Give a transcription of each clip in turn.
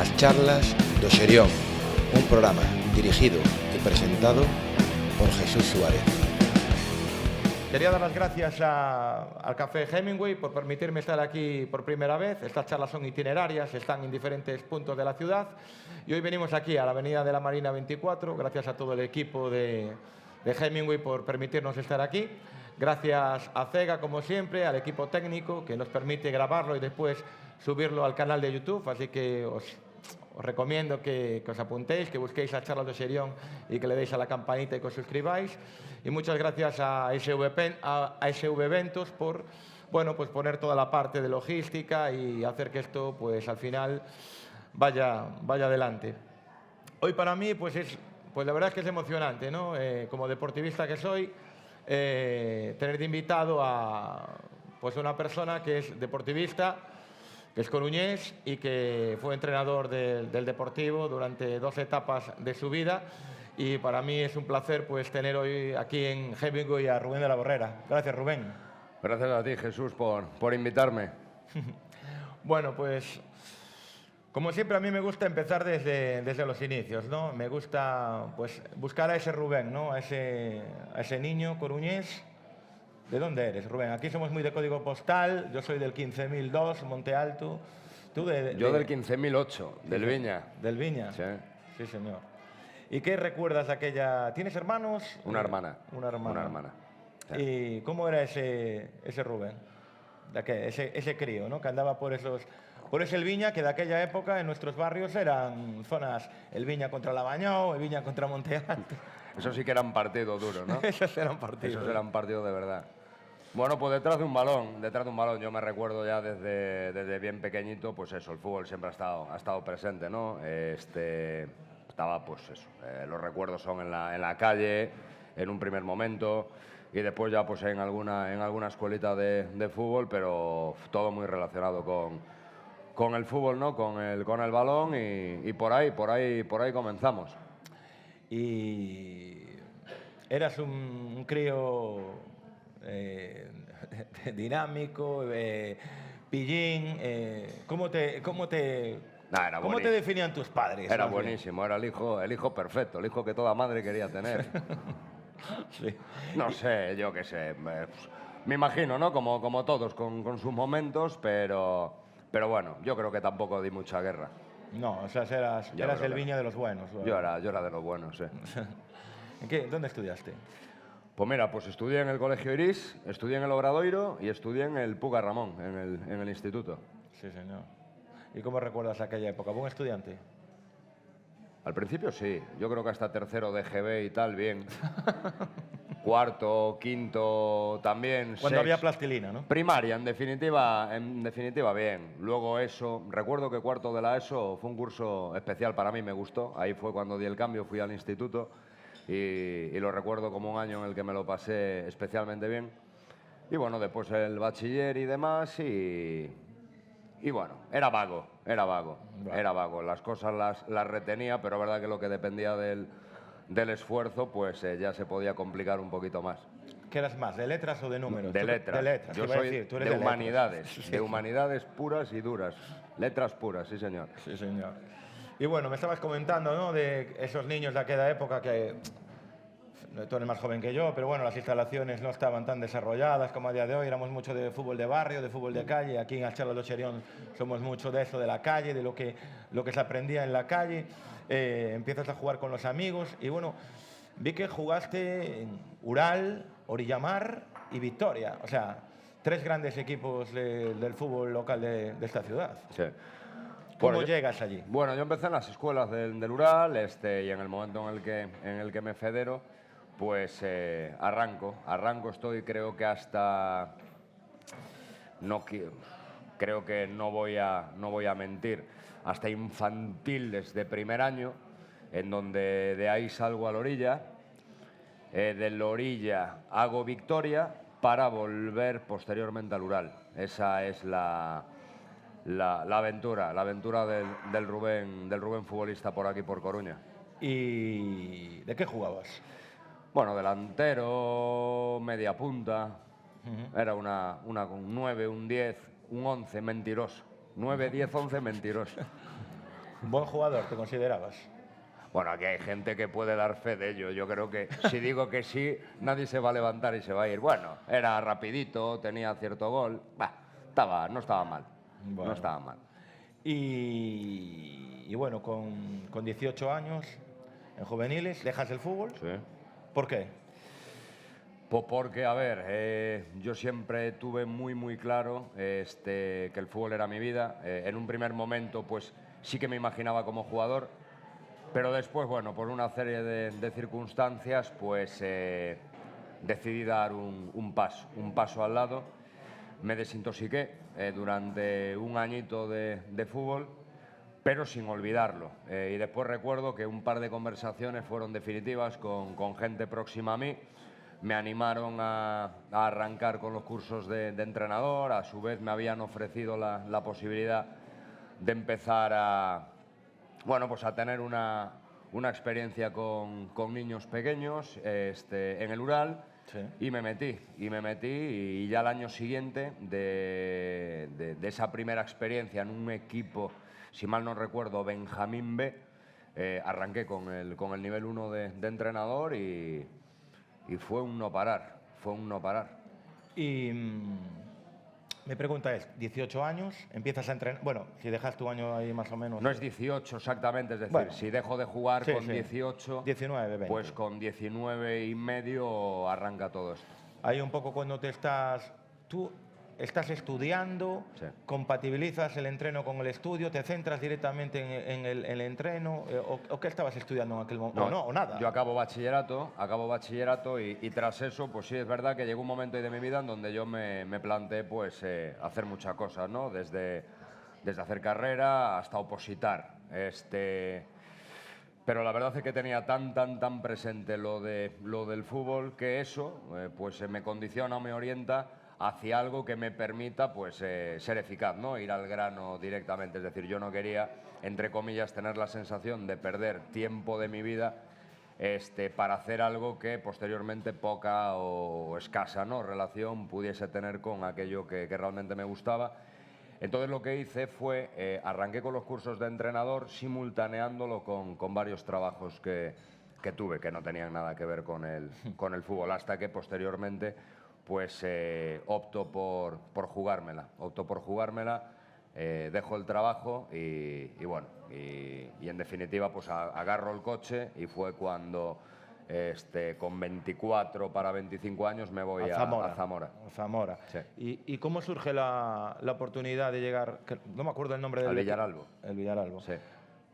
As charlas do Xerión, un programa dirigido e presentado por Jesús Suárez. Quería dar las gracias al Café Hemingway por permitirme estar aquí por primera vez. Estas charlas son itinerarias, están en diferentes puntos de la ciudad. Y hoy venimos aquí a la Avenida de la Marina 24, gracias a todo el equipo de Hemingway por permitirnos estar aquí. Gracias a CEGA, como siempre, al equipo técnico que nos permite grabarlo y después subirlo al canal de YouTube. Así que os recomiendo que os apuntéis, que busquéis las charlas de Xerión y que le deis a la campanita y que os suscribáis. Y muchas gracias a SV Eventos por pues poner toda la parte de logística y hacer que esto pues al final vaya adelante. Hoy para mí pues la verdad es que es emocionante, ¿no? Como deportivista que soy, tener de invitado a una persona que es deportivista, que es coruñés y que fue entrenador del Deportivo durante 2 etapas de su vida. Y para mí es un placer pues tener hoy aquí en Hemingway a Rubén de la Borrera. Gracias, Rubén. Gracias a ti, Jesús, por invitarme. Bueno, pues como siempre a mí me gusta empezar desde los inicios, ¿no? Me gusta pues buscar a ese Rubén, ¿no? A ese niño coruñés. ¿De dónde eres, Rubén? Aquí somos muy de código postal. Yo soy del 15.002, Monte Alto. ¿Tú Yo del 15.008, del Viña. ¿Del Viña? Sí. Sí, señor. ¿Y qué recuerdas de aquella...? ¿Tienes hermanos? Una hermana. Una hermana. Una hermana. Sí. ¿Y cómo era ese Rubén? Ese crío, ¿no? Que andaba por ese el Viña, que de aquella época en nuestros barrios eran zonas, el Viña contra Labañao, el Viña contra Monte Alto. Eso sí que eran partidos duros, ¿no? Esos eran partidos. Esos eran partidos de verdad. Bueno, pues detrás de un balón, yo me recuerdo ya desde bien pequeñito, pues eso, el fútbol siempre ha estado presente, ¿no? Estaba, pues eso, los recuerdos son en la calle, en un primer momento, y después ya pues en alguna escuelita de fútbol, pero todo muy relacionado con el fútbol, ¿no? Con el balón y por ahí comenzamos. Y eras un crío dinámico, pillín. ¿Cómo te definían tus padres? Era buenísimo, era el hijo perfecto, el hijo que toda madre quería tener. Sí. No sé, yo qué sé. Me imagino, ¿no? Como todos, con sus momentos, pero bueno, yo creo que tampoco di mucha guerra. No, o sea, eras el Viña de los buenos. Yo era de los buenos, sí. ¿Dónde estudiaste? Pues mira, pues estudié en el Colegio Iris, estudié en el Obradoiro y estudié en el Puga Ramón, en el instituto. Sí, señor. ¿Y cómo recuerdas aquella época? ¿Buen estudiante? Al principio sí, yo creo que hasta tercero de GB y tal, bien. Cuarto, quinto, también. Cuando había plastilina, ¿no? Primaria, en definitiva bien. Luego eso, recuerdo que cuarto de la ESO fue un curso especial para mí, me gustó. Ahí fue cuando di el cambio, fui al instituto y lo recuerdo como un año en el que me lo pasé especialmente bien. Y bueno, después el bachiller y demás y bueno, era vago. Las cosas las retenía, pero es verdad que lo que dependía del esfuerzo, pues ya se podía complicar un poquito más. ¿Qué eras más, de letras o de números? De letras. De letras. Yo soy de humanidades, de humanidades puras y duras. Letras puras, sí señor. Sí, señor. Y bueno, me estabas comentando, ¿no? De esos niños de aquella época que... Tú eres más joven que yo, pero bueno, las instalaciones no estaban tan desarrolladas como a día de hoy. Éramos mucho de fútbol de barrio, de fútbol de calle. Aquí en las charlas de Xerión somos mucho de eso, de la calle, de lo que se aprendía en la calle. Empiezas a jugar con los amigos y bueno, vi que jugaste en Ural, Orillamar y Victoria. O sea, 3 grandes equipos del fútbol local de esta ciudad. Sí. ¿Cómo llegas allí? Bueno, yo empecé en las escuelas del Ural y en el momento en el que me federo, pues arranco estoy, creo que hasta... creo que no voy a mentir, hasta infantiles de primer año, en donde de ahí salgo a la orilla, de la orilla hago Victoria para volver posteriormente al Ural. Esa es la aventura del Rubén futbolista por aquí, por Coruña. ¿Y de qué jugabas? Bueno, delantero, media punta. Era un 9, un 10, un 11, mentiroso. 9, 10, 11, mentiroso. ¿Buen jugador te considerabas? Bueno, aquí hay gente que puede dar fe de ello. Yo creo que si digo que sí, nadie se va a levantar y se va a ir. Bueno, era rapidito, tenía cierto gol. Bah, no estaba mal. Bueno. No estaba mal. Y bueno, con 18 años, en juveniles, dejas el fútbol. Sí. ¿Por qué? Pues porque, a ver, yo siempre tuve muy claro que el fútbol era mi vida. En un primer momento, pues sí que me imaginaba como jugador, pero después, bueno, por una serie de circunstancias, pues decidí dar un paso al lado. Me desintoxiqué durante un añito de fútbol, pero sin olvidarlo. Y después recuerdo que un par de conversaciones fueron definitivas con gente próxima a mí. Me animaron a arrancar con los cursos de entrenador. A su vez me habían ofrecido la posibilidad de empezar a tener una experiencia con niños pequeños en el Ural. Sí. Y me metí y ya el año siguiente de esa primera experiencia en un equipo, si mal no recuerdo, Benjamín B, arranqué con el nivel 1 de entrenador y fue un no parar. Y mi pregunta es, 18 años, empiezas a entrenar, bueno, si dejas tu año ahí más o menos... No es 18 exactamente, es decir, bueno, si dejo de jugar sí, con sí. 18, 19, 20. pues con 19 y medio arranca todo esto. Ahí un poco cuando tú estás estudiando, Sí. compatibilizas el entreno con el estudio, te centras directamente en el entreno, o qué estabas estudiando en aquel momento, o nada. Yo acabo bachillerato y tras eso, pues sí es verdad que llegó un momento ahí de mi vida en donde yo me planteé pues hacer muchas cosas, ¿no? Desde hacer carrera hasta opositar. Pero la verdad es que tenía tan presente lo del fútbol que eso pues me condiciona o me orienta hacia algo que me permita pues ser eficaz, ¿no? Ir al grano directamente. Es decir, yo no quería, entre comillas, tener la sensación de perder tiempo de mi vida para hacer algo que posteriormente poca o escasa, ¿no?, relación pudiese tener con aquello que realmente me gustaba. Entonces lo que hice fue, arranqué con los cursos de entrenador simultaneándolo con varios trabajos que tuve, que no tenían nada que ver con el fútbol, hasta que posteriormente pues opto por jugármela. Dejo el trabajo y bueno, y en definitiva pues agarro el coche y fue cuando con 24 para 25 años me voy a Zamora. Sí. ¿Y cómo surge la oportunidad de llegar, no me acuerdo el nombre del Al Villaralbo. El Villaralbo. Sí.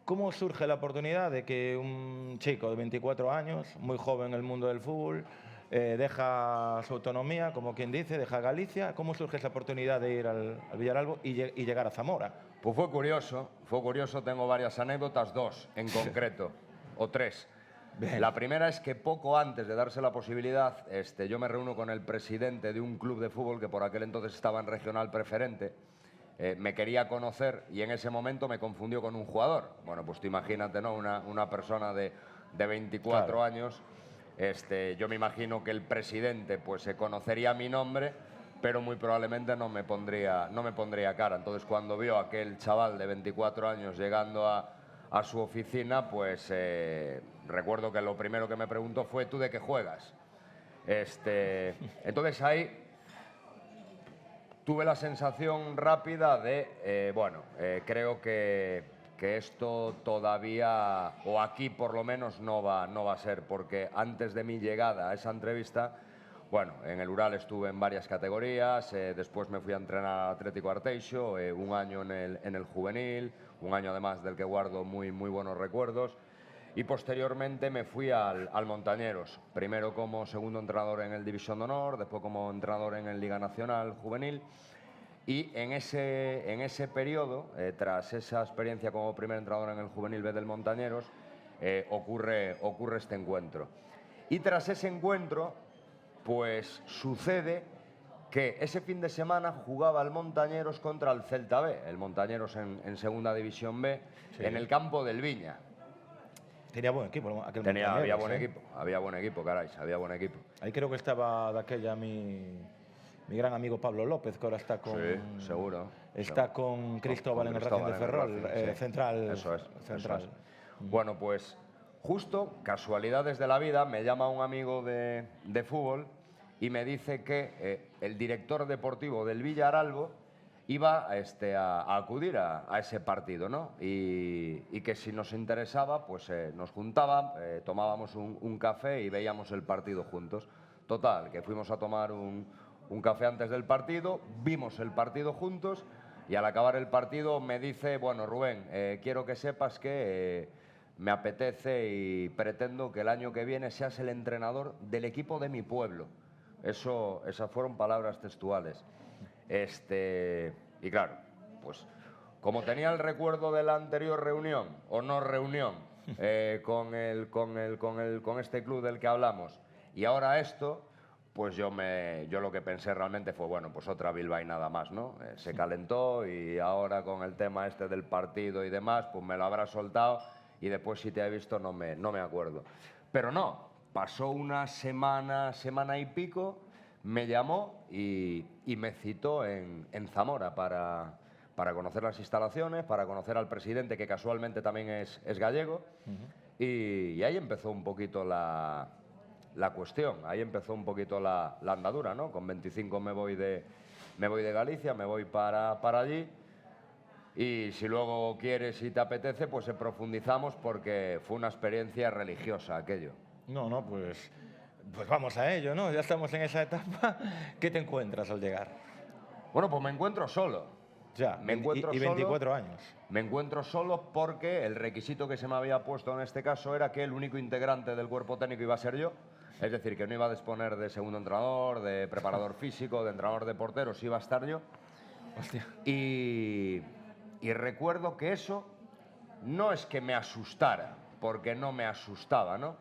¿Cómo surge la oportunidad de que un chico de 24 años, muy joven en el mundo del fútbol, deja su autonomía, como quien dice, deja Galicia? ¿Cómo surge esa oportunidad de ir al Villaralbo y llegar a Zamora? Pues fue curioso, tengo varias anécdotas, dos en concreto, o tres. Bien. La primera es que poco antes de darse la posibilidad, yo me reúno con el presidente de un club de fútbol que por aquel entonces estaba en regional preferente, me quería conocer y en ese momento me confundió con un jugador. Bueno, pues tú imagínate, ¿no?, una persona de 24 claro. años. Yo me imagino que el presidente pues se conocería mi nombre, pero muy probablemente no me pondría cara. Entonces cuando vio a aquel chaval de 24 años llegando a su oficina, pues recuerdo que lo primero que me preguntó fue: ¿tú de qué juegas? Entonces ahí tuve la sensación rápida de, creo que esto todavía, o aquí por lo menos, no va a ser, porque antes de mi llegada a esa entrevista, bueno, en el Ural estuve en varias categorías, después me fui a entrenar al Atlético Arteixo, un año en el juvenil, un año además del que guardo muy buenos recuerdos, y posteriormente me fui al Montañeros, primero como segundo entrenador en el División de Honor, después como entrenador en el Liga Nacional Juvenil. Y en ese periodo, tras esa experiencia como primer entrenador en el Juvenil B del Montañeros, ocurre este encuentro. Y tras ese encuentro, pues sucede que ese fin de semana jugaba el Montañeros contra el Celta B, el Montañeros en Segunda División B, sí, en el campo del Viña. Tenía buen equipo. Había buen equipo, caray, había buen equipo. Ahí creo que estaba de aquella mi mi gran amigo Pablo López, que ahora está con... Sí, seguro. Está con Cristóbal en el Racing de Ferrol, central. Eso es. Central. Eso es. Bueno, pues justo, casualidades de la vida, me llama un amigo de fútbol y me dice que el director deportivo del Villaralbo iba a acudir a ese partido, ¿no? Y que si nos interesaba, pues nos juntaban, tomábamos un café y veíamos el partido juntos. Total, que fuimos a tomar un café antes del partido, vimos el partido juntos y al acabar el partido me dice, bueno, Rubén, quiero que sepas que me apetece y pretendo que el año que viene seas el entrenador del equipo de mi pueblo. Esas fueron palabras textuales. Y claro, pues como tenía el recuerdo de la anterior reunión, o no reunión, con este club del que hablamos, y ahora esto, pues yo lo que pensé realmente fue, bueno, pues otra bilbainada más, ¿no? Se calentó y ahora con el tema este del partido y demás, pues me lo habrá soltado y después si te he visto no me acuerdo. Pero no, pasó una semana y pico, me llamó y me citó en Zamora para conocer las instalaciones, para conocer al presidente, que casualmente también es gallego, y ahí empezó un poquito la cuestión, ahí empezó un poquito la andadura, ¿no? Con 25 me voy de Galicia, me voy para allí, y si luego quieres y te apetece, pues profundizamos porque fue una experiencia religiosa aquello. No, pues vamos a ello, ¿no? Ya estamos en esa etapa. ¿Qué te encuentras al llegar? Bueno, pues me encuentro solo. Ya, me encuentro y 24 años. Me encuentro solo porque el requisito que se me había puesto en este caso era que el único integrante del cuerpo técnico iba a ser yo. Es decir, que no iba a disponer de segundo entrenador, de preparador físico, de entrenador de porteros, iba a estar yo. Hostia. Y recuerdo que eso no es que me asustara, porque no me asustaba, ¿no?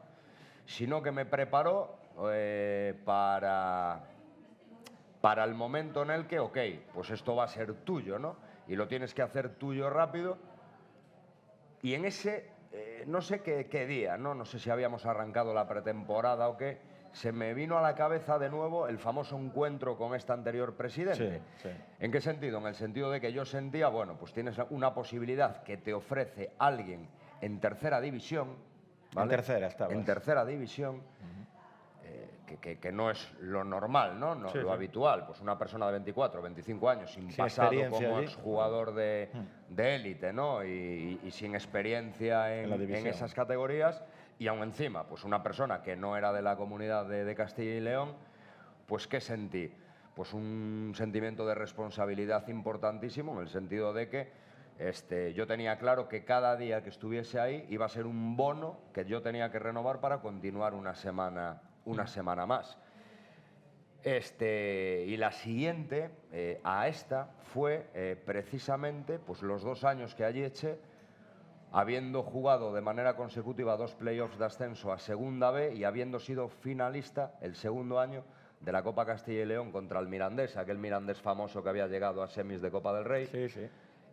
Sino que me preparó para el momento en el que, ok, pues esto va a ser tuyo, ¿no? Y lo tienes que hacer tuyo rápido. Y en ese, no sé qué día, ¿no? No sé si habíamos arrancado la pretemporada o qué, se me vino a la cabeza de nuevo el famoso encuentro con este anterior presidente. Sí. ¿En qué sentido? En el sentido de que yo sentía, bueno, pues tienes una posibilidad que te ofrece alguien en tercera división, ¿vale? En tercera estabas. En tercera división, que no es lo normal, ¿no? Lo habitual. Pues una persona de 24, 25 años, sin pasado como exjugador de élite, ¿no? Y sin experiencia en esas categorías. Y aún encima, pues una persona que no era de la comunidad de Castilla y León, pues ¿qué sentí? Pues un sentimiento de responsabilidad importantísimo, en el sentido de que yo tenía claro que cada día que estuviese ahí iba a ser un bono que yo tenía que renovar para continuar una semana más. Y la siguiente a esta fue precisamente pues los 2 años que allí eché, habiendo jugado de manera consecutiva 2 playoffs de ascenso a Segunda B y habiendo sido finalista el segundo año de la Copa Castilla y León contra el Mirandés, aquel Mirandés famoso que había llegado a semis de Copa del Rey. Sí.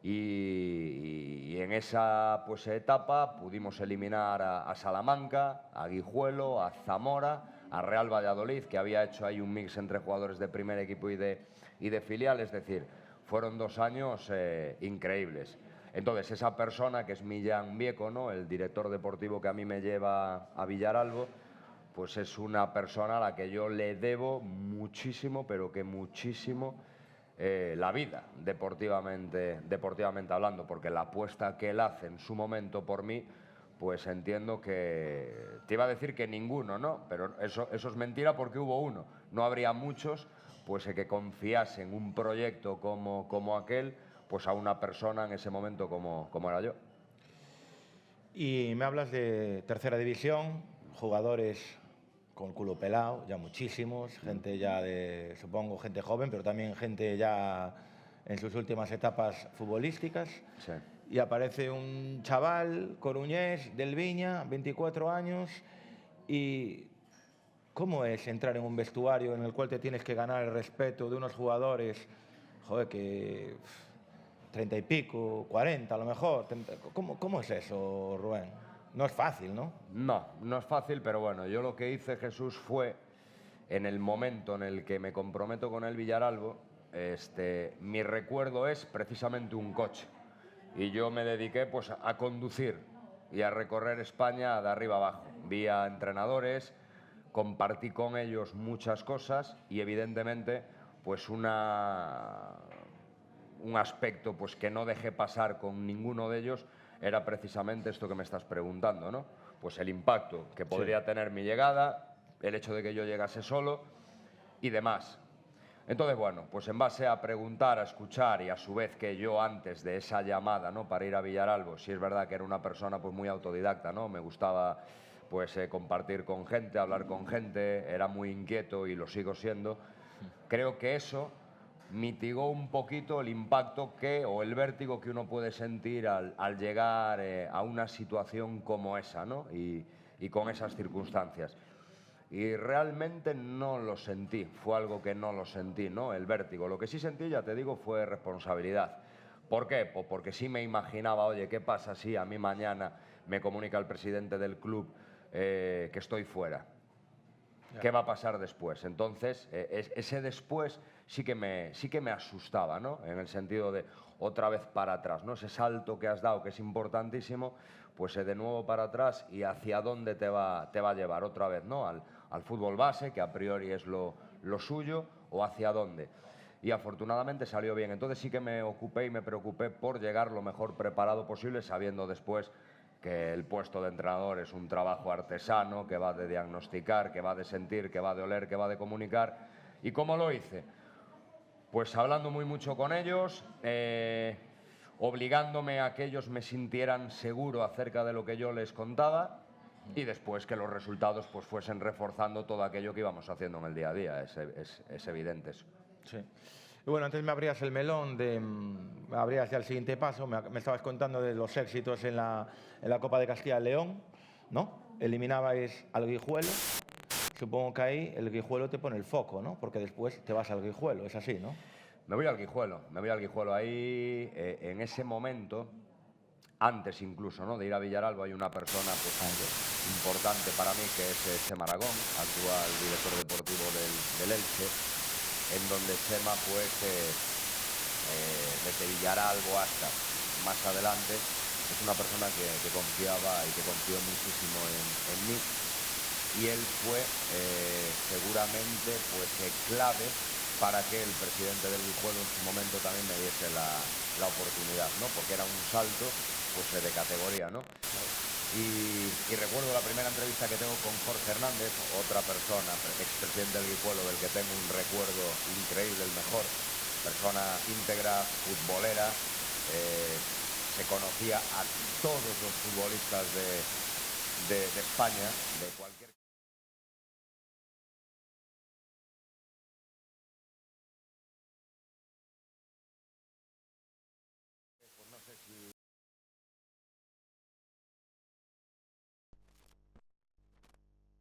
Y en esa pues, etapa pudimos eliminar a Salamanca, a Guijuelo, a Zamora, a Real Valladolid, que había hecho ahí un mix entre jugadores de primer equipo y de filial. Es decir, fueron 2 años increíbles. Entonces, esa persona, que es Millán Vieco, ¿no? El director deportivo que a mí me lleva a Villaralbo, pues es una persona a la que yo le debo muchísimo, pero que muchísimo, la vida, deportivamente hablando, porque la apuesta que él hace en su momento por mí, pues entiendo que... Te iba a decir que ninguno, ¿no? Pero eso es mentira, porque hubo uno. No habría muchos pues que confiasen un proyecto como aquel, pues a una persona en ese momento como era yo. Y me hablas de tercera división, jugadores con el culo pelado, ya muchísimos, gente ya supongo, gente joven, pero también gente ya en sus últimas etapas futbolísticas. Sí. Y aparece un chaval coruñés del Viña, 24 años, y ¿cómo es entrar en un vestuario en el cual te tienes que ganar el respeto de unos jugadores, joder, que 30 y pico, 40 a lo mejor? ¿Cómo es eso, Rubén? No es fácil, ¿no? No es fácil, pero bueno, yo lo que hice, Jesús, fue en el momento en el que me comprometo con el Villaralbo, mi recuerdo es precisamente un coche. Y yo me dediqué pues a conducir y a recorrer España de arriba abajo. Vi a entrenadores, compartí con ellos muchas cosas y evidentemente pues un aspecto pues que no dejé pasar con ninguno de ellos era precisamente esto que me estás preguntando, ¿no? Pues el impacto que podría tener mi llegada, el hecho de que yo llegase solo y demás. Entonces, bueno, pues en base a preguntar, a escuchar y a su vez que yo antes de esa llamada, ¿no?, para ir a Villaralbo, sí es verdad que era una persona pues muy autodidacta, ¿no? Me gustaba pues compartir con gente, hablar con gente, era muy inquieto y lo sigo siendo. Creo que eso mitigó un poquito el impacto o el vértigo que uno puede sentir al llegar a una situación como esa, ¿no? Y con esas circunstancias. Y realmente no lo sentí, fue algo que no lo sentí, ¿no? El vértigo. Lo que sí sentí, ya te digo, fue responsabilidad. ¿Por qué? Pues porque sí me imaginaba, oye, ¿qué pasa si a mí mañana me comunica el presidente del club que estoy fuera? ¿Qué va a pasar después? Entonces, ese después sí que me asustaba, ¿no? En el sentido de otra vez para atrás, ¿no? Ese salto que has dado, que es importantísimo, pues de nuevo para atrás y hacia dónde te va a llevar otra vez, ¿no? Al fútbol base, que a priori es lo suyo, o hacia dónde. Y afortunadamente salió bien. Entonces sí que me ocupé y me preocupé por llegar lo mejor preparado posible, sabiendo después que el puesto de entrenador es un trabajo artesano, que va de diagnosticar, que va de sentir, que va de oler, que va de comunicar. ¿Y cómo lo hice? Pues hablando muy mucho con ellos, obligándome a que ellos me sintieran seguro acerca de lo que yo les contaba y después que los resultados pues fuesen reforzando todo aquello que íbamos haciendo en el día a día. Es evidente eso. Sí. Y bueno, antes me abrías el melón, abrías ya el siguiente paso, me estabas contando de los éxitos en la Copa de Castilla y León, ¿no? Eliminabais al Guijuelo, supongo que ahí el Guijuelo te pone el foco, ¿no? Porque después te vas al Guijuelo, es así, ¿no? Me voy al Guijuelo. Ahí, en ese momento, antes incluso, ¿no?, de ir a Villaralbo, hay una persona pues importante para mí, que es Chema Aragón, actual director deportivo del Elche, en donde Chema, pues, desde Villaralbo hasta más adelante, es una persona que confiaba y que confió muchísimo en mí. Y él fue seguramente pues clave para que el presidente del Guijuelo en su momento también me diese la oportunidad, ¿no? Porque era un salto pues de categoría, ¿no? Y recuerdo la primera entrevista que tengo con Jorge Hernández, otra persona, expresidente del Guijuelo, del que tengo un recuerdo increíble, el mejor, persona íntegra, futbolera, se conocía a todos los futbolistas de España, de cualquier... Pues no sé si...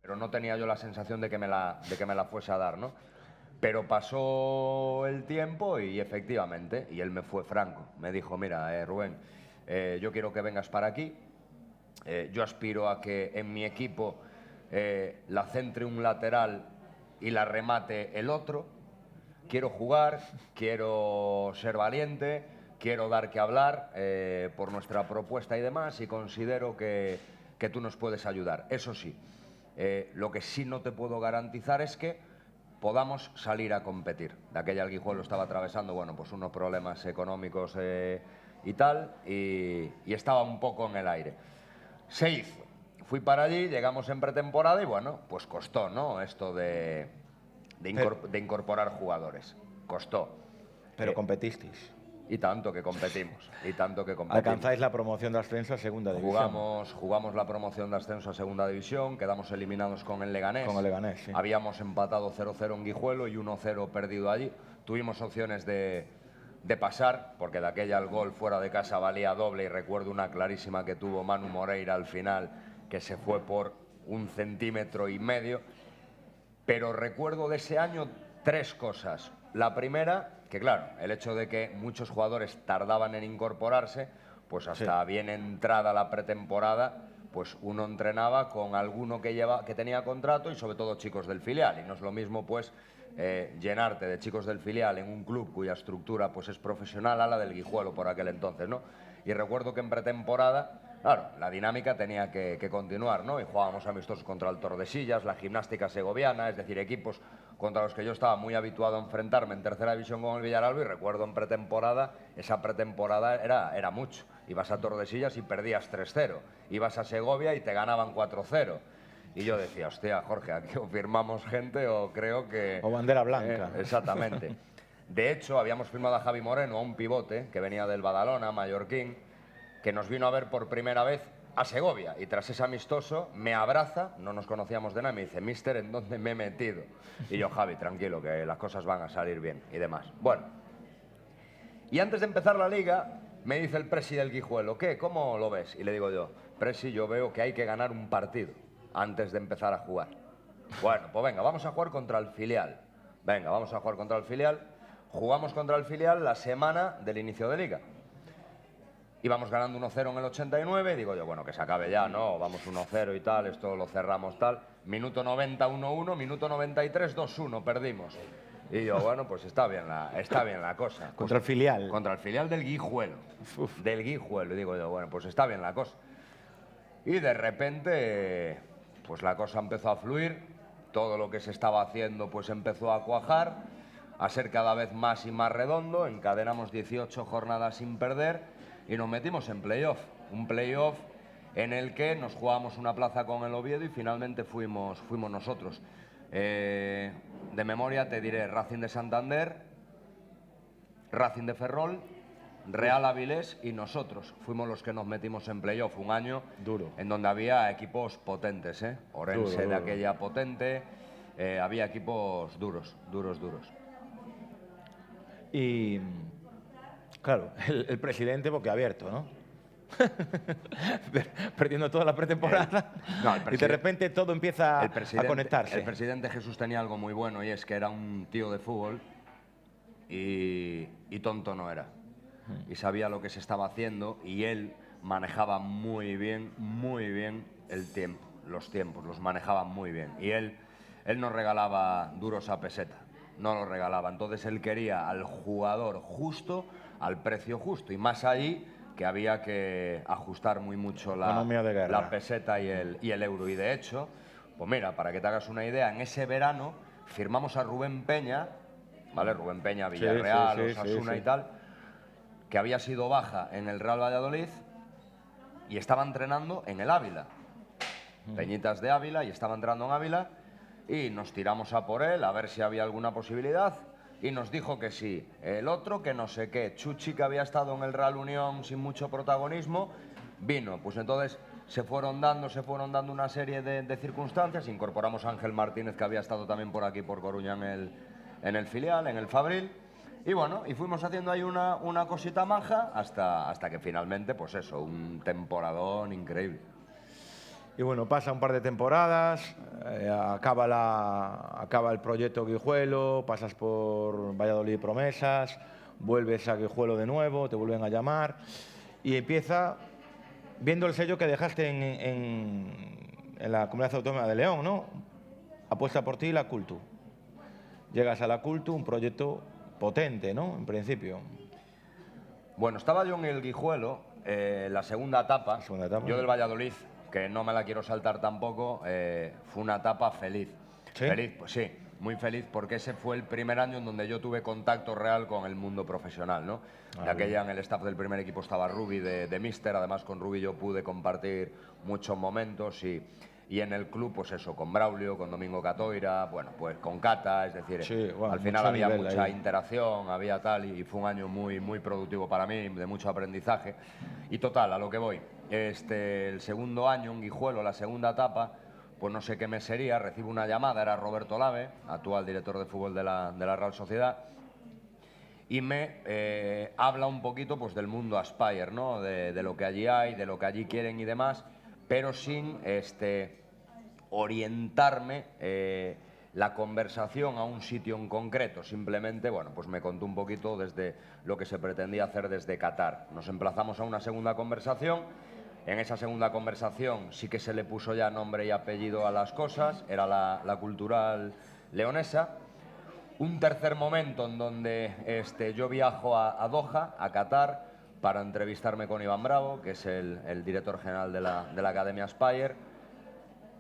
Pero no tenía yo la sensación de que me la fuese a dar, ¿no? Pero pasó el tiempo y efectivamente, y él me fue franco, me dijo, mira, Rubén, yo quiero que vengas para aquí, yo aspiro a que en mi equipo la centre un lateral y la remate el otro, quiero jugar, quiero ser valiente, quiero dar que hablar por nuestra propuesta y demás, y considero que tú nos puedes ayudar. Eso sí, lo que sí no te puedo garantizar es que podamos salir a competir. De aquella el Guijuelo estaba atravesando, bueno, pues unos problemas económicos y tal, y estaba un poco en el aire. Se hizo. Fui para allí, llegamos en pretemporada y bueno, pues costó, ¿no? Esto de incorporar jugadores. Costó. Pero competisteis. Y tanto que competimos, Alcanzáis la promoción de ascenso a Segunda División. Jugamos la promoción de ascenso a Segunda División, quedamos eliminados con el Leganés. Con el Leganés, sí. Habíamos empatado 0-0 en Guijuelo y 1-0 perdido allí. Tuvimos opciones de pasar, porque de aquella el gol fuera de casa valía doble, y recuerdo una clarísima que tuvo Manu Moreira al final, que se fue por 1,5 centímetros. Pero recuerdo de ese año 3 cosas. La primera, que claro, el hecho de que muchos jugadores tardaban en incorporarse, pues hasta bien entrada la pretemporada, pues uno entrenaba con alguno que tenía contrato y sobre todo chicos del filial. Y no es lo mismo pues llenarte de chicos del filial en un club cuya estructura pues es profesional a la del Guijuelo por aquel entonces, ¿no? Y recuerdo que en pretemporada, claro, la dinámica tenía que continuar, ¿no? Y jugábamos amistosos contra el Tordesillas, la Gimnástica Segoviana, es decir, equipos contra los que yo estaba muy habituado a enfrentarme en tercera división con el Villaralbo, y recuerdo en pretemporada, esa pretemporada era mucho. Ibas a Tordesillas y perdías 3-0, ibas a Segovia y te ganaban 4-0. Y yo decía, hostia, Jorge, aquí o firmamos gente o creo que... O bandera blanca. Exactamente. De hecho, habíamos firmado a Javi Moreno, a un pivote que venía del Badalona, mallorquín, que nos vino a ver por primera vez a Segovia. Y tras ese amistoso, me abraza, no nos conocíamos de nada, y me dice, mister, ¿en dónde me he metido? Y yo, Javi, tranquilo, que las cosas van a salir bien y demás. Bueno, y antes de empezar la liga, me dice el presi del Guijuelo, ¿qué? ¿Cómo lo ves? Y le digo yo, presi, yo veo que hay que ganar un partido antes de empezar a jugar. Bueno, pues venga, vamos a jugar contra el filial. Venga, vamos a jugar contra el filial. Jugamos contra el filial la semana del inicio de liga. Íbamos ganando 1-0 en el 89, digo yo, bueno, que se acabe ya, ¿no? Vamos 1-0 y tal, esto lo cerramos tal. Minuto 90, 1-1, minuto 93, 2-1, perdimos. Y yo, bueno, pues está bien la cosa. Contra el filial. Contra el filial del Guijuelo. Del Guijuelo. Y digo yo, bueno, pues está bien la cosa. Y de repente, pues la cosa empezó a fluir. Todo lo que se estaba haciendo, pues empezó a cuajar, a ser cada vez más y más redondo. Encadenamos 18 jornadas sin perder y nos metimos en playoff. Un playoff en el que nos jugábamos una plaza con el Oviedo y finalmente fuimos nosotros. De memoria te diré Racing de Santander, Racing de Ferrol, Real Avilés y nosotros. Fuimos los que nos metimos en playoff. Un año duro, en donde había equipos potentes, ¿eh? Orense duro. de aquella potente, había equipos duros. Y, claro, el presidente boquiabierto, ¿no? Perdiendo toda la pretemporada y de repente todo empieza a conectarse. El presidente Jesús tenía algo muy bueno y es que era un tío de fútbol y tonto no era. Y sabía lo que se estaba haciendo y él manejaba muy bien el tiempo, los tiempos, los manejaba muy bien. Y él nos regalaba duros a peseta, no los regalaba. Entonces él quería al jugador justo, al precio justo, y más allí que había que ajustar muy mucho la peseta y el euro. Y de hecho, pues mira, para que te hagas una idea, en ese verano firmamos a Rubén Peña, ¿vale? Rubén Peña, Villarreal, Osasuna y tal, que había sido baja en el Real Valladolid y estaba entrenando en el Ávila. Peñitas de Ávila, y estaba entrando en Ávila, y nos tiramos a por él a ver si había alguna posibilidad. Y nos dijo que sí. El otro, que no sé qué. Chuchi, que había estado en el Real Unión sin mucho protagonismo, vino. Pues entonces se fueron dando una serie de circunstancias. Incorporamos a Ángel Martínez, que había estado también por aquí, por Coruña, en el filial, en el Fabril. Y bueno, y fuimos haciendo ahí una cosita maja hasta que finalmente, pues eso, un temporadón increíble. Y bueno, pasa un par de temporadas, acaba el proyecto Guijuelo, pasas por Valladolid Promesas, vuelves a Guijuelo de nuevo, te vuelven a llamar y empieza, viendo el sello que dejaste en la Comunidad Autónoma de León, ¿no? Apuesta por ti la Cultu. Llegas a la Cultu, un proyecto potente, ¿no? En principio. Bueno, estaba yo en el Guijuelo, la segunda etapa. Yo del Valladolid, que no me la quiero saltar tampoco, fue una etapa feliz. ¿Sí? Feliz, pues sí, muy feliz, porque ese fue el primer año en donde yo tuve contacto real con el mundo profesional, ¿no? De aquella, en el staff del primer equipo estaba Rubi de Míster, además con Rubi yo pude compartir muchos momentos y en el club, pues eso, con Braulio, con Domingo Catoira, bueno, pues con Cata, es decir, sí, bueno, al final había mucha ahí. interacción, había tal, y fue un año muy productivo para mí, de mucho aprendizaje. Y total, a lo que voy, el segundo año en Guijuelo, la segunda etapa, pues no sé qué mes sería, recibo una llamada, era Roberto Lave, actual director de fútbol de la Real Sociedad, y me habla un poquito pues del mundo Aspire, ¿no? De lo que allí hay, de lo que allí quieren y demás, pero sin orientarme la conversación a un sitio en concreto. Simplemente, bueno, pues me contó un poquito desde lo que se pretendía hacer desde Qatar. Nos emplazamos a una segunda conversación En esa segunda conversación sí que se le puso ya nombre y apellido a las cosas, era la Cultural Leonesa. Un tercer momento en donde yo viajo a Doha, a Qatar, para entrevistarme con Iván Bravo, que es el director general de la Academia Aspire,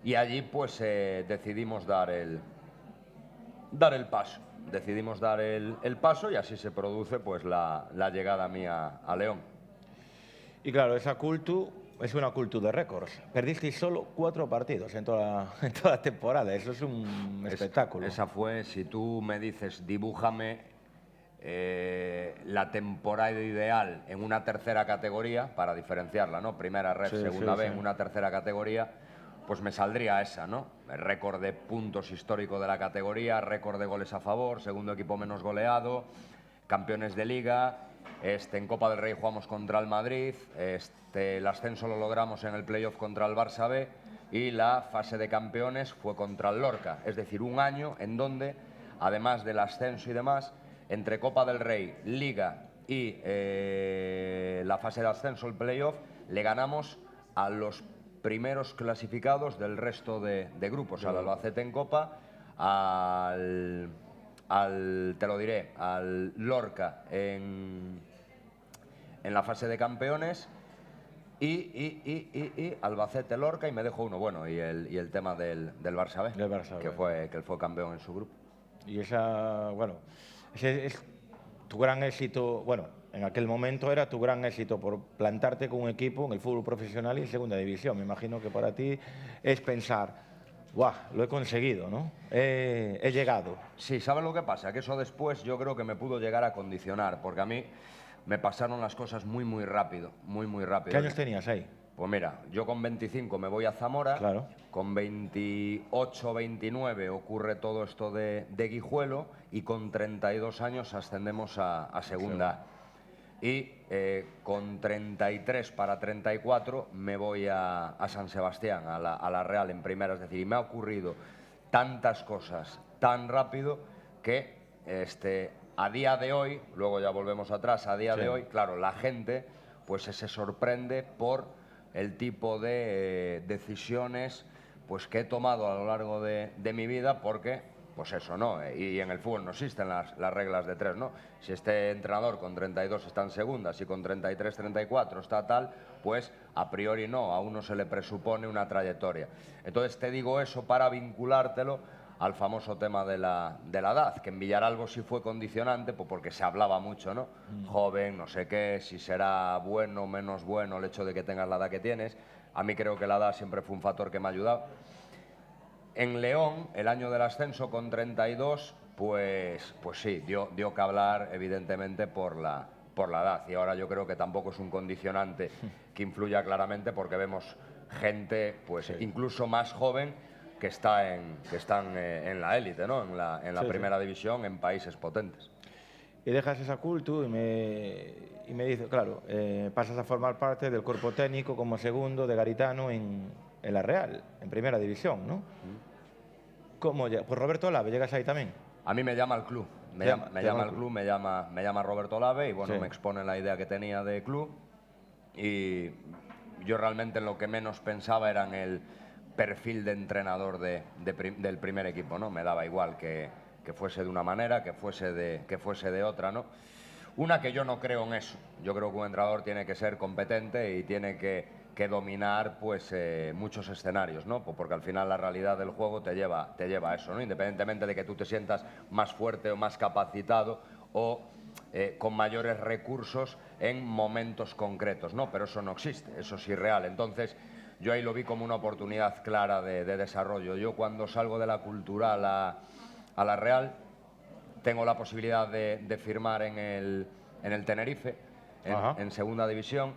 y allí pues decidimos dar el paso. Decidimos dar el paso y así se produce pues la llegada mía a León. Y claro, esa cultu es una cultu de récords. Perdisteis solo 4 partidos en toda la temporada. Eso es un espectáculo. Esa fue, si tú me dices, dibújame la temporada ideal en una tercera categoría, para diferenciarla, ¿no? Primera red, segunda B, en una tercera categoría, pues me saldría esa, ¿no? El récord de puntos histórico de la categoría, récord de goles a favor, segundo equipo menos goleado, campeones de liga. En Copa del Rey jugamos contra el Madrid, el ascenso lo logramos en el playoff contra el Barça B y la fase de campeones fue contra el Lorca. Es decir, un año en donde, además del ascenso y demás, entre Copa del Rey, Liga y la fase de ascenso, el playoff, le ganamos a los primeros clasificados del resto de grupos, al Albacete en Copa, te lo diré, al Lorca en la fase de campeones y Albacete, Lorca, y me dejo uno, bueno, y el tema del Barça B, que fue campeón en su grupo. Y esa, bueno, ese es tu gran éxito, bueno, en aquel momento era tu gran éxito por plantarte con un equipo en el fútbol profesional y en segunda división. Me imagino que para ti es pensar, ¡guau! Lo he conseguido, ¿no? He llegado. Sí, ¿sabes lo que pasa? Que eso después yo creo que me pudo llegar a condicionar, porque a mí me pasaron las cosas muy, muy rápido, muy, muy rápido. ¿Qué años tenías ahí? Pues mira, yo con 25 me voy a Zamora, claro. Con 28, 29 ocurre todo esto de Guijuelo y con 32 años ascendemos a segunda. Sí. Y con 33 para 34 me voy a San Sebastián, a la Real en primera. Es decir, y me ha ocurrido tantas cosas tan rápido que a día de hoy, luego ya volvemos atrás, a día de hoy, claro, la gente pues se sorprende por el tipo de decisiones pues que he tomado a lo largo de mi vida, porque pues eso, ¿no? Y en el fútbol no existen las reglas de 3, ¿no? Si este entrenador con 32 está en segunda, si con 33, 34 está tal, pues a priori no, a uno se le presupone una trayectoria. Entonces te digo eso para vinculártelo al famoso tema de la edad, que en Villaralbo sí fue condicionante, pues porque se hablaba mucho, ¿no? Joven, no sé qué, si será bueno o menos bueno el hecho de que tengas la edad que tienes. A mí creo que la edad siempre fue un factor que me ha ayudado. En León, el año del ascenso con 32, pues sí, dio que hablar evidentemente por la edad. Y ahora yo creo que tampoco es un condicionante que influya claramente, porque vemos gente pues incluso más joven que están en la élite, ¿no? En la primera división, en países potentes. Y dejas esa cultu y me dice, claro, pasas a formar parte del cuerpo técnico como segundo de Garitano en la Real, en primera división, ¿no? ¿Cómo? Pues Roberto Olave, ¿llegas ahí también? A mí me llama el club, me llama Roberto Olave y bueno, me expone la idea que tenía de club, y yo realmente lo que menos pensaba era en el perfil de entrenador del primer equipo, ¿no? Me daba igual que fuese de una manera, que fuese de otra, ¿no? Una, que yo no creo en eso. Yo creo que un entrenador tiene que ser competente y tiene que dominar pues muchos escenarios, ¿no? Porque al final la realidad del juego te lleva a eso, ¿no? Independientemente de que tú te sientas más fuerte o más capacitado o con mayores recursos en momentos concretos, ¿no? Pero eso no existe, eso es irreal. Entonces yo ahí lo vi como una oportunidad clara de desarrollo. Yo cuando salgo de la Cultural a la Real, tengo la posibilidad de firmar en el Tenerife, en segunda división,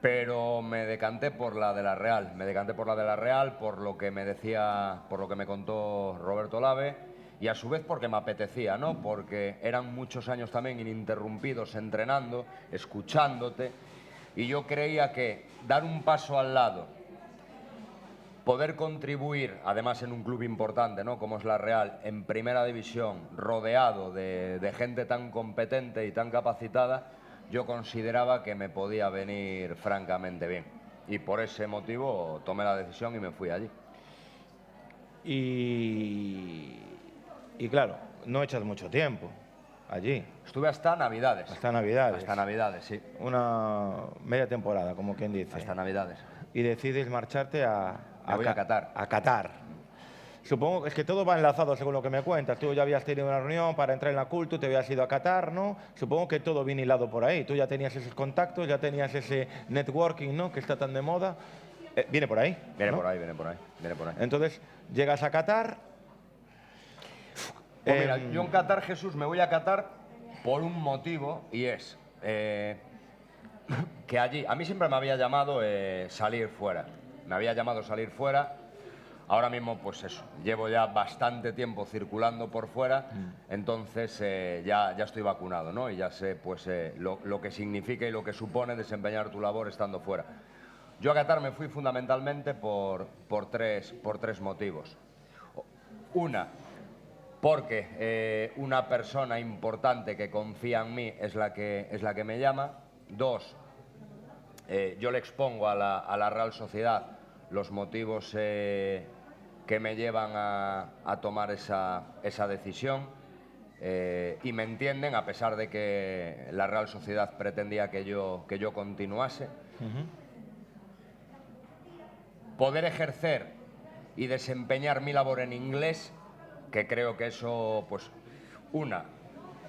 pero me decanté por la de la Real. Por lo que me decía, por lo que me contó Roberto Olave, y a su vez porque me apetecía, ¿no? Porque eran muchos años también ininterrumpidos entrenando, escuchándote, y yo creía que dar un paso al lado, poder contribuir, además en un club importante, ¿no? Como es la Real, en primera división, rodeado de gente tan competente y tan capacitada, yo consideraba que me podía venir francamente bien. y por ese motivo tomé la decisión y me fui allí. Y claro, no echas mucho tiempo allí. Estuve hasta Navidades. Hasta Navidades. Hasta Navidades, sí. Una media temporada, como quien dice. Hasta Navidades. Y decides marcharte a Qatar. A Qatar. Supongo que es que todo va enlazado según lo que me cuentas. Tú ya habías tenido una reunión para entrar en la CUL, tú te habías ido a Qatar, ¿no? Supongo que todo viene hilado por ahí. Tú ya tenías esos contactos, ya tenías ese networking, ¿no? Que está tan de moda. Viene por ahí. Viene ¿no? por ahí, viene por ahí, viene por ahí. Entonces, llegas a Qatar. Pues mira, yo en Qatar, Jesús, me voy a Qatar por un motivo y es que allí, a mí siempre me había llamado salir fuera. Me había llamado salir fuera. Ahora mismo, pues eso, llevo ya bastante tiempo circulando por fuera, entonces ya estoy vacunado, ¿no? Y ya sé pues, lo que significa y lo que supone desempeñar tu labor estando fuera. Yo a Qatar me fui fundamentalmente por tres motivos. Una, porque una persona importante que confía en mí es la que me llama. Dos, yo le expongo a la Real Sociedad los motivos que me llevan a tomar esa decisión y me entienden, a pesar de que la Real Sociedad pretendía que yo continuase. Poder ejercer y desempeñar mi labor en inglés, que creo que eso, pues, una,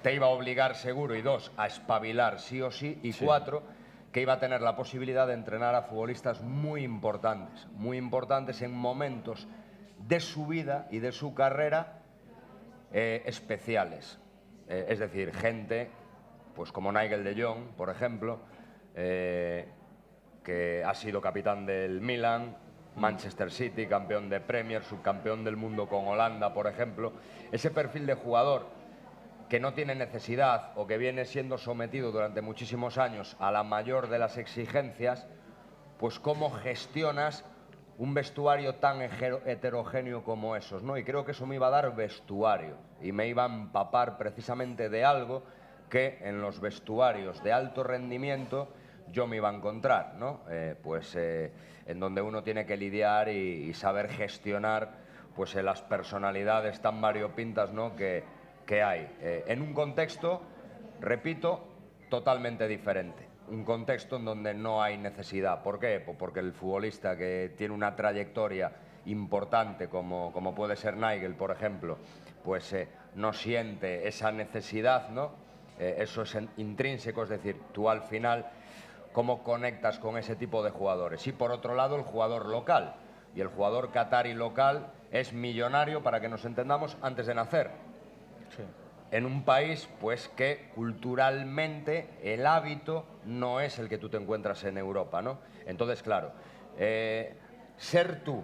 te iba a obligar seguro, y dos, a espabilar sí o sí, y sí. Cuatro, que iba a tener la posibilidad de entrenar a futbolistas muy importantes en momentos de su vida y de su carrera especiales. Es decir, gente pues como Nigel de Jong, por ejemplo, que ha sido capitán del Milan, Manchester City, campeón de Premier, subcampeón del mundo con Holanda, por ejemplo. Ese perfil de jugador que no tiene necesidad o que viene siendo sometido durante muchísimos años a la mayor de las exigencias, pues cómo gestionas un vestuario tan heterogéneo como esos, ¿no? Y creo que eso me iba a dar vestuario y me iba a empapar precisamente de algo que en los vestuarios de alto rendimiento yo me iba a encontrar, ¿no? En donde uno tiene que lidiar y saber gestionar pues, las personalidades tan variopintas, ¿no? que hay. En un contexto, repito, totalmente diferente. Un contexto en donde no hay necesidad. ¿Por qué? Pues porque el futbolista que tiene una trayectoria importante, como puede ser Nigel, por ejemplo, pues no siente esa necesidad, ¿no? Eso es intrínseco, es decir, tú al final, ¿cómo conectas con ese tipo de jugadores? Y por otro lado, el jugador local. Y el jugador qatarí local es millonario, para que nos entendamos, antes de nacer. Sí. En un país pues que culturalmente el hábito no es el que tú te encuentras en Europa, ¿no? Entonces, claro, ser tú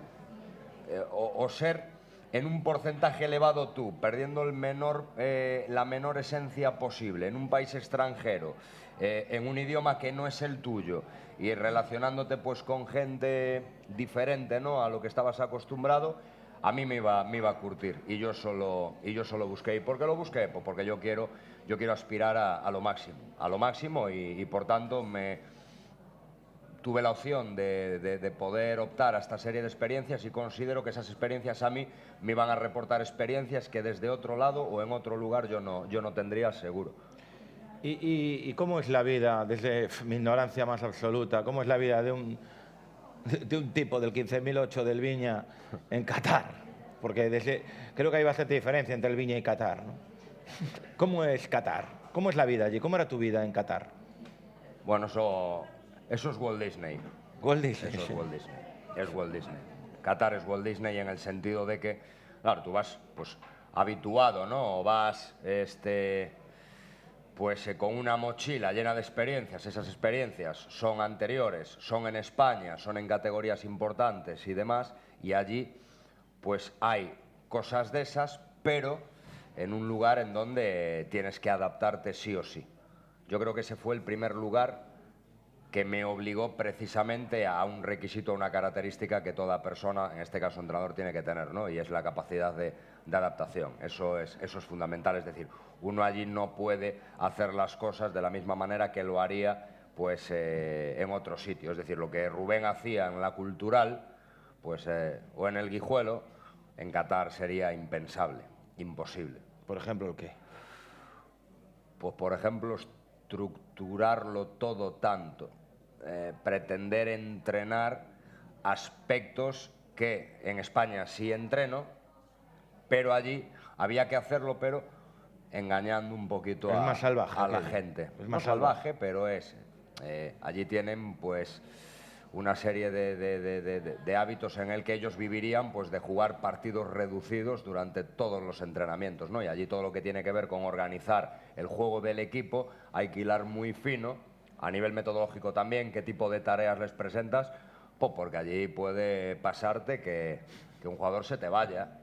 o ser en un porcentaje elevado tú, perdiendo la menor esencia posible, en un país extranjero, en un idioma que no es el tuyo y relacionándote pues con gente diferente, ¿no?, a lo que estabas acostumbrado, a mí me iba a curtir y yo solo busqué. ¿Y por qué lo busqué? Pues porque yo quiero aspirar a lo máximo y por tanto tuve la opción de poder optar a esta serie de experiencias y considero que esas experiencias a mí me iban a reportar experiencias que desde otro lado o en otro lugar yo no tendría seguro. ¿Y cómo es la vida, desde mi ignorancia más absoluta, cómo es la vida de un tipo del 15.008 del Viña en Qatar? Porque creo que hay bastante diferencia entre el Viña y Qatar, ¿no? ¿Cómo es Qatar? ¿Cómo es la vida allí? ¿Cómo era tu vida en Qatar? Bueno, eso es Walt Disney. Walt Disney. Eso es Walt Disney. Es Walt Disney. Qatar es Walt Disney en el sentido de que, claro, tú vas pues habituado, ¿no? O vas pues con una mochila llena de experiencias. Esas experiencias son anteriores, son en España, son en categorías importantes y demás, y allí pues hay cosas de esas, pero en un lugar en donde tienes que adaptarte sí o sí. Yo creo que ese fue el primer lugar que me obligó precisamente a un requisito, a una característica que toda persona, en este caso entrenador, tiene que tener, ¿no? Y es la capacidad de adaptación. Eso es fundamental, es decir, uno allí no puede hacer las cosas de la misma manera que lo haría pues en otro sitio. Es decir, lo que Rubén hacía en la Cultural, pues, o en el Guijuelo, en Qatar sería impensable, imposible. Por ejemplo, ¿el qué? Pues, por ejemplo, estructurarlo todo tanto, pretender entrenar aspectos que en España sí entreno, pero allí había que hacerlo, pero engañando un poquito más salvaje, a la gente. Es No más salvaje, pero es. Allí tienen pues una serie de hábitos en el que ellos vivirían pues de jugar partidos reducidos durante todos los entrenamientos, ¿no? Y allí todo lo que tiene que ver con organizar el juego del equipo hay que hilar muy fino, a nivel metodológico también, qué tipo de tareas les presentas, pues porque allí puede pasarte que un jugador se te vaya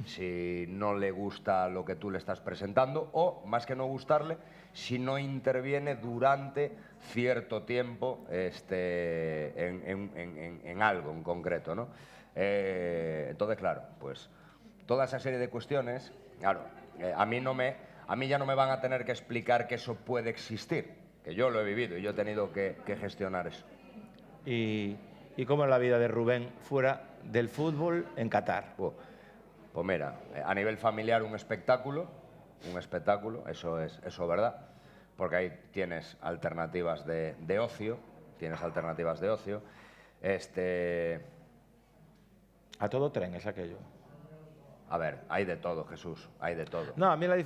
si no le gusta lo que tú le estás presentando, o, más que no gustarle, si no interviene durante cierto tiempo en algo en concreto, ¿no? Entonces, claro, pues toda esa serie de cuestiones, claro, a mí ya no me van a tener que explicar que eso puede existir, que yo lo he vivido y yo he tenido que gestionar eso. ¿Y cómo es la vida de Rubén fuera del fútbol en Qatar? Pues mira, a nivel familiar un espectáculo, eso es verdad, porque ahí tienes alternativas de ocio, A todo tren es aquello. A ver, hay de todo, Jesús, hay de todo. No, a mí me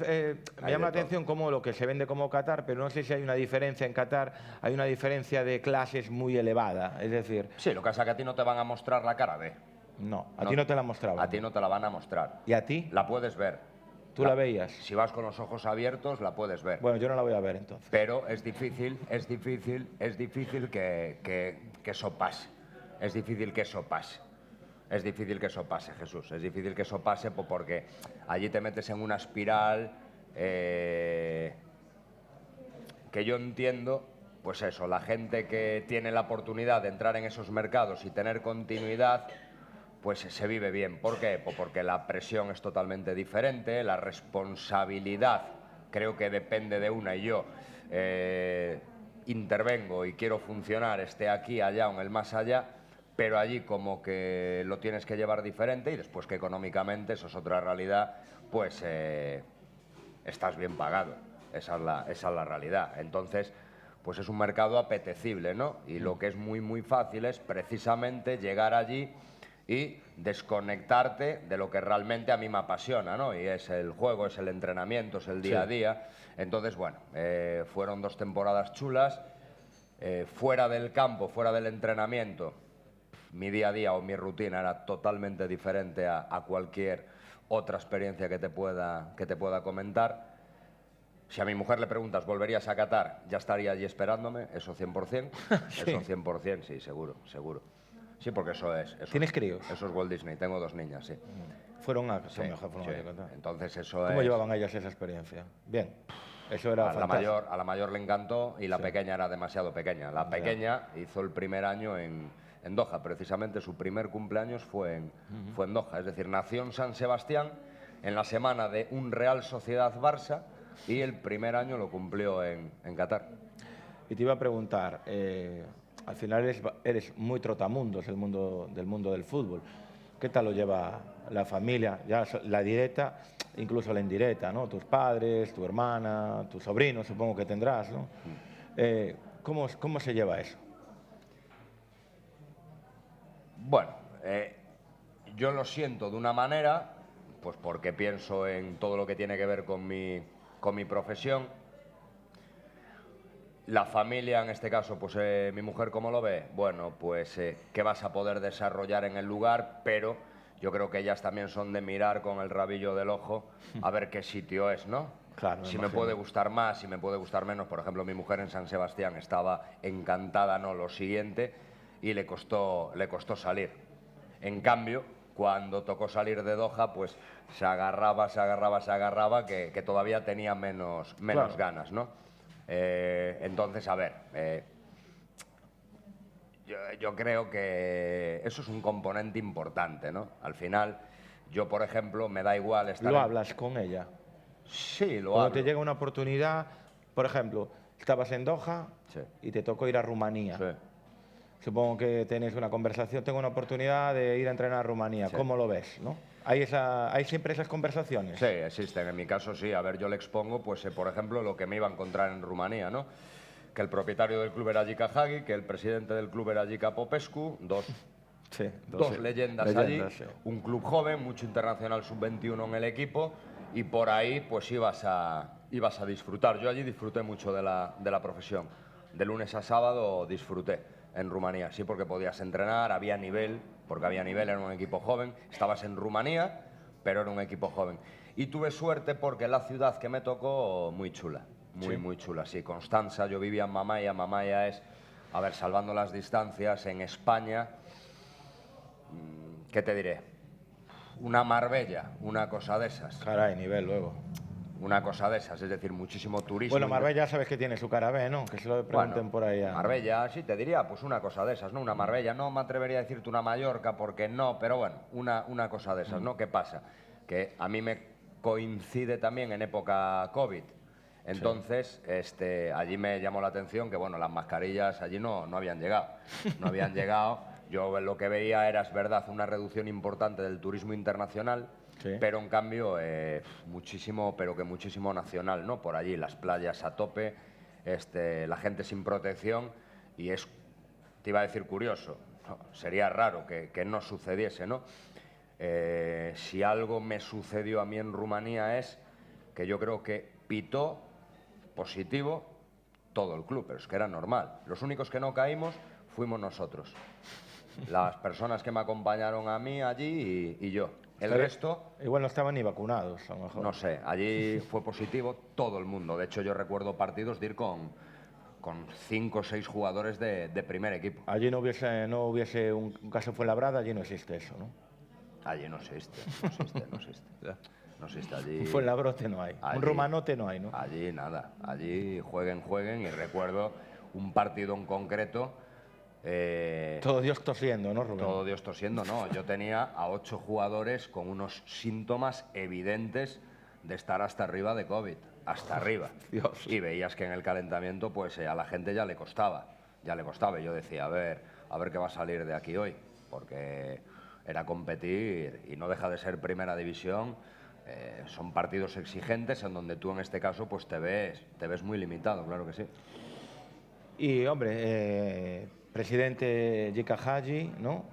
llama la atención como lo que se vende como Qatar, pero no sé si hay una diferencia en Qatar, hay una diferencia de clases muy elevada, es decir... Sí, lo que pasa es que a ti no te van a mostrar la cara B. No, a ti no te la mostraban. A ti no te la van a mostrar. ¿Y a ti? La puedes ver. ¿Tú la veías? Si vas con los ojos abiertos, la puedes ver. Bueno, yo no la voy a ver entonces. Pero es difícil que eso pase. Es difícil que eso pase. Es difícil que eso pase, Jesús. Es difícil que eso pase porque allí te metes en una espiral que yo entiendo, pues eso, la gente que tiene la oportunidad de entrar en esos mercados y tener continuidad, pues se vive bien. ¿Por qué? Pues porque la presión es totalmente diferente, la responsabilidad creo que depende de una, y yo intervengo y quiero funcionar, esté aquí, allá o en el más allá, pero allí como que lo tienes que llevar diferente, y después que económicamente, eso es otra realidad, pues estás bien pagado, esa es la realidad. Entonces, pues es un mercado apetecible, ¿no? Y lo que es muy, muy fácil es precisamente llegar allí y desconectarte de lo que realmente a mí me apasiona, ¿no? Y es el juego, es el entrenamiento, es el día a día. Entonces, bueno, fueron 2 temporadas chulas. Fuera del campo, fuera del entrenamiento, mi día a día o mi rutina era totalmente diferente a cualquier otra experiencia que te pueda comentar. Si a mi mujer le preguntas, ¿volverías a Qatar? Ya estaría allí esperándome, eso 100%. Sí. Eso 100%, sí, seguro. Sí, porque eso es. ¿Tienes críos? Eso es Walt Disney, tengo 2 niñas, sí. Fueron a Sí, Qatar. entonces eso ¿Cómo llevaban ellas esa experiencia? Bien, eso era fantástico. a la mayor le encantó y la pequeña era demasiado pequeña. La pequeña hizo el primer año en Doha, precisamente su primer cumpleaños fue en Doha, es decir, nació en San Sebastián en la semana de un Real Sociedad-Barça y el primer año lo cumplió en Qatar. Y te iba a preguntar, al final eres muy trotamundos del mundo del fútbol. ¿Qué tal lo lleva la familia? Ya la directa, incluso la indirecta, ¿no? Tus padres, tu hermana, tus sobrinos, supongo que tendrás, ¿no? ¿Cómo se lleva eso? Bueno, yo lo siento de una manera, pues porque pienso en todo lo que tiene que ver con mi profesión. La familia, en este caso, pues mi mujer, ¿cómo lo ve? Bueno, pues que vas a poder desarrollar en el lugar, pero yo creo que ellas también son de mirar con el rabillo del ojo a ver qué sitio es, ¿no? Claro, si me puede gustar más, si me puede gustar menos. Por ejemplo, mi mujer en San Sebastián estaba encantada, ¿no? Lo siguiente, y le costó salir. En cambio, cuando tocó salir de Doha, pues se agarraba, que todavía tenía menos Claro. ganas, ¿no? Entonces, a ver, yo creo que eso es un componente importante, ¿no? Al final, yo, por ejemplo, me da igual estar... ¿Lo hablas con ella? Sí, lo Cuando hablo. te llega una oportunidad, por ejemplo, estabas en Doha Sí. y te tocó ir a Rumanía. Sí. Supongo que tenéis una conversación, tengo una oportunidad de ir a entrenar a Rumanía. Sí. ¿Cómo lo ves? ¿No? ¿Hay siempre esas conversaciones? Sí, existen. En mi caso sí. A ver, yo le expongo, pues, por ejemplo, lo que me iba a encontrar en Rumanía, ¿no? Que el propietario del club era Jica Hagi, que el presidente del club era Jica Popescu, dos leyendas allí, sí. un club joven, mucho internacional sub-21 en el equipo, y por ahí pues ibas a disfrutar. Yo allí disfruté mucho de la profesión. De lunes a sábado disfruté en Rumanía, sí, porque podías entrenar, había nivel, porque había nivel, era un equipo joven. Estabas en Rumanía, pero era un equipo joven. Y tuve suerte porque la ciudad que me tocó, muy chula, muy chula, sí. Constanza, yo vivía en Mamaia. Mamaia es, a ver, salvando las distancias, en España, ¿qué te diré? Una Marbella, una cosa de esas. Caray, nivel luego. Una cosa de esas, es decir, muchísimo turismo. Bueno, Marbella sabes que tiene su cara B, ¿no? Que se lo pregunten por ahí. Marbella, sí, te diría, pues una cosa de esas, ¿no? Una Marbella, no me atrevería a decirte una Mallorca, porque no, pero bueno, una cosa de esas, ¿no? ¿Qué pasa? Que a mí me coincide también en época COVID. Entonces, allí me llamó la atención que, bueno, las mascarillas allí no habían llegado. No habían llegado. Yo lo que veía era, es verdad, una reducción importante del turismo internacional, pero en cambio muchísimo, pero que muchísimo nacional, ¿no? Por allí, las playas a tope, la gente sin protección, y es, te iba a decir curioso, no, sería raro que no sucediese, ¿no? Si algo me sucedió a mí en Rumanía es que yo creo que pitó positivo todo el club, pero es que era normal. Los únicos que no caímos fuimos nosotros. Las personas que me acompañaron a mí allí y yo. El resto... Igual no estaban ni vacunados, a lo mejor. No sé, allí fue positivo todo el mundo. De hecho, yo recuerdo partidos de ir con 5 o 6 jugadores de primer equipo. Allí no hubiese un caso Fuenlabrada, allí no existe eso, ¿no? Allí no existe. No existe allí. Un Fuenlabrote no hay. Allí, un Romanote no hay, ¿no? Allí nada. Allí jueguen. Y recuerdo un partido en concreto... todo Dios tosiendo, ¿no, Rubén? Todo Dios tosiendo, no. Yo tenía a 8 jugadores con unos síntomas evidentes de estar hasta arriba de COVID. Hasta arriba. Dios. Y veías que en el calentamiento, pues a la gente ya le costaba. Y yo decía, a ver qué va a salir de aquí hoy. Porque era competir y no deja de ser primera división. Son partidos exigentes en donde tú en este caso pues te ves muy limitado, claro que sí. Y hombre, presidente Jica Hagi, ¿no?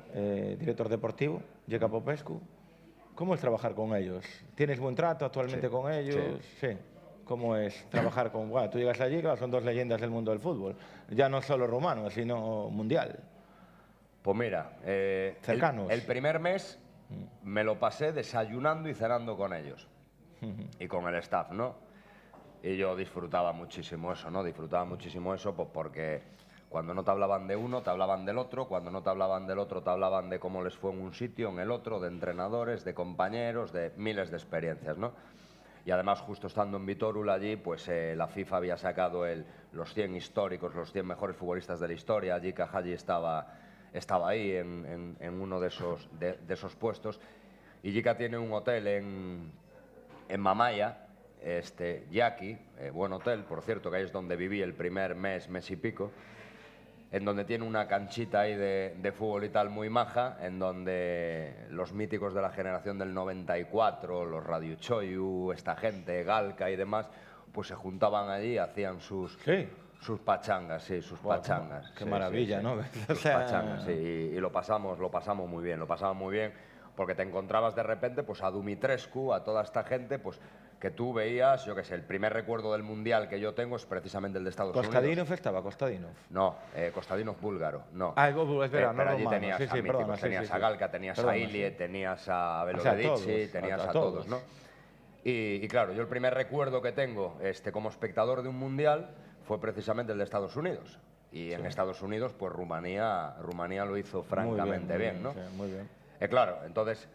Director deportivo, Jica Popescu. ¿Cómo es trabajar con ellos? ¿Tienes buen trato actualmente con ellos? Sí. ¿Cómo es trabajar con... Bueno, tú llegas allí, claro, son dos leyendas del mundo del fútbol. Ya no solo rumano, sino mundial. Pues mira, cercanos. El primer mes me lo pasé desayunando y cenando con ellos y con el staff, ¿no? Y yo disfrutaba muchísimo eso, ¿no? Disfrutaba muchísimo eso pues porque cuando no te hablaban de uno, te hablaban del otro, cuando no te hablaban del otro, te hablaban de cómo les fue en un sitio, en el otro, de entrenadores, de compañeros, de miles de experiencias, ¿no? Y además, justo estando en Vitorul allí, pues la FIFA había sacado los 100 históricos, los 100 mejores futbolistas de la historia. Jica Hagi estaba ahí en uno de esos puestos. Y Jica tiene un hotel en Mamaia, Yaki, buen hotel, por cierto, que ahí es donde viví el primer mes y pico, en donde tiene una canchita ahí de fútbol y tal muy maja, en donde los míticos de la generación del 94, los Radio Choyu, esta gente, Galca y demás, pues se juntaban allí y hacían sus pachangas, sus pachangas. Qué maravilla, ¿no? Sus pachangas, sí, y lo pasamos muy bien, porque te encontrabas de repente pues a Dumitrescu, a toda esta gente, pues que tú veías, yo qué sé, el primer recuerdo del Mundial que yo tengo es precisamente el de Estados Unidos. ¿Kostadinov estaba? ¿Kostadinov? No, Kostadinov búlgaro, no. Ah, es verdad, pero no allí romano. tenías a míticos, tenías a Galca, tenías a Ilie, tenías a Belovedicci, tenías a todos, ¿no? Y claro, yo el primer recuerdo que tengo como espectador de un Mundial fue precisamente el de Estados Unidos. Y en Estados Unidos, pues Rumanía lo hizo francamente bien, ¿no? Sí, muy bien. Claro, entonces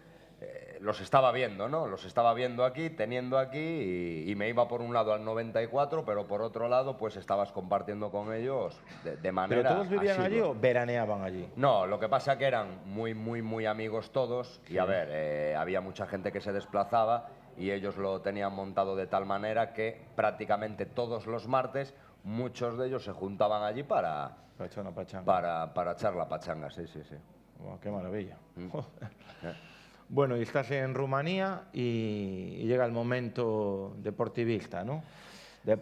los estaba viendo, ¿no? Los estaba viendo aquí, teniendo aquí, y me iba por un lado al 94, pero por otro lado, pues estabas compartiendo con ellos de manera ¿Pero todos vivían asidua. allí o veraneaban allí? No, lo que pasa es que eran muy amigos todos, y a ver, había mucha gente que se desplazaba, y ellos lo tenían montado de tal manera que prácticamente todos los martes muchos de ellos se juntaban allí para echar la pachanga, sí. Oh, qué maravilla. Bueno, y estás en Rumanía y llega el momento deportivista, ¿no?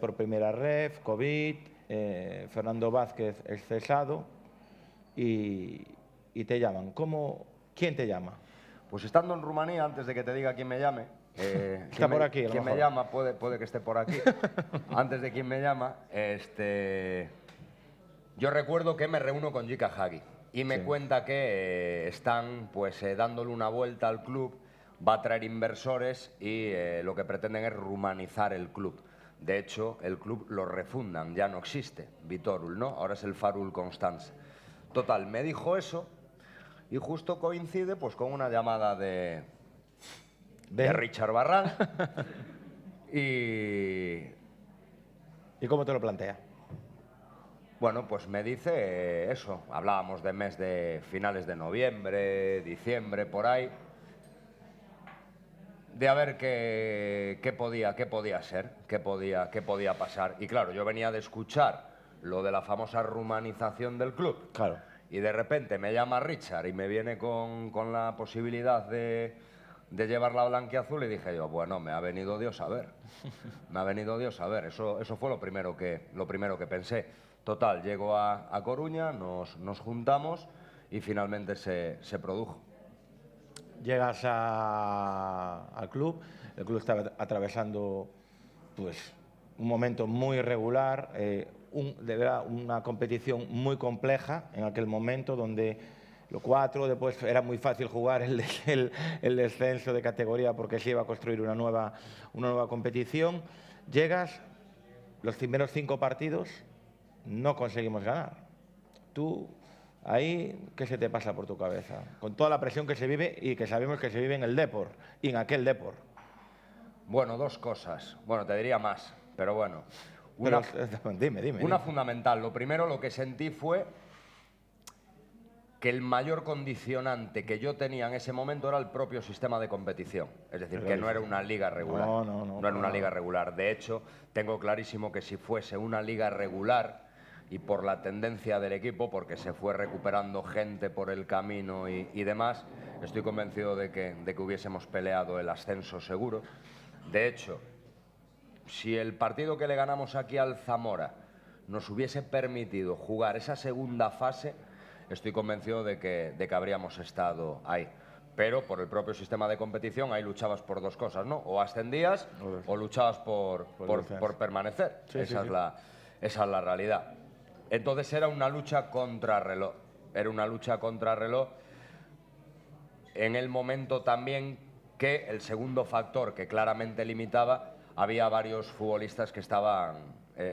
Por primera ref, COVID, Fernando Vázquez es cesado y te llaman. ¿Quién te llama? Pues estando en Rumanía, antes de que te diga quién me llame, está por aquí, a lo quien me mejor. llama puede que esté por aquí. Antes de quién me llama, yo recuerdo que me reúno con Jica Hagi y me cuenta que están pues dándole una vuelta al club, va a traer inversores y lo que pretenden es rumanizar el club. De hecho, el club lo refundan, ya no existe Viitorul, ¿no? Ahora es el Farul Constanța. Total, me dijo eso y justo coincide pues con una llamada de Richard Barran. ¿Y cómo te lo plantea? Bueno, pues me dice eso. Hablábamos de mes de finales de noviembre, diciembre, por ahí. De a ver qué podía ser, qué podía pasar. Y claro, yo venía de escuchar lo de la famosa rumanización del club. Claro. Y de repente me llama Richard y me viene con la posibilidad de llevar la blanquiazul y dije yo, bueno, me ha venido Dios a ver. Me ha venido Dios a ver. Eso fue lo primero que pensé. Total, llego a Coruña, nos juntamos y finalmente se produjo. Llegas al club, el club estaba atravesando pues, un momento muy irregular, de verdad una competición muy compleja en aquel momento donde los 4, después era muy fácil jugar el descenso de categoría porque se iba a construir una nueva competición. Llegas, los primeros 5 partidos no conseguimos ganar. Tú, ahí, ¿qué se te pasa por tu cabeza? Con toda la presión que se vive y que sabemos que se vive en el Depor y en aquel Depor. Bueno, 2 cosas. Bueno, te diría más, pero bueno. Dime. Una fundamental. Lo primero, lo que sentí fue que el mayor condicionante que yo tenía en ese momento era el propio sistema de competición. Es decir, que no era una liga regular. No era una liga regular. De hecho, tengo clarísimo que si fuese una liga regular y por la tendencia del equipo, porque se fue recuperando gente por el camino y demás, estoy convencido de que hubiésemos peleado el ascenso seguro. De hecho, si el partido que le ganamos aquí al Zamora nos hubiese permitido jugar esa segunda fase, estoy convencido de que habríamos estado ahí. Pero por el propio sistema de competición, ahí luchabas por 2 cosas, ¿no? O ascendías o luchabas por permanecer. Esa es la realidad. Entonces era una lucha contra reloj. Era una lucha contra reloj en el momento también que el segundo factor que claramente limitaba, había varios futbolistas que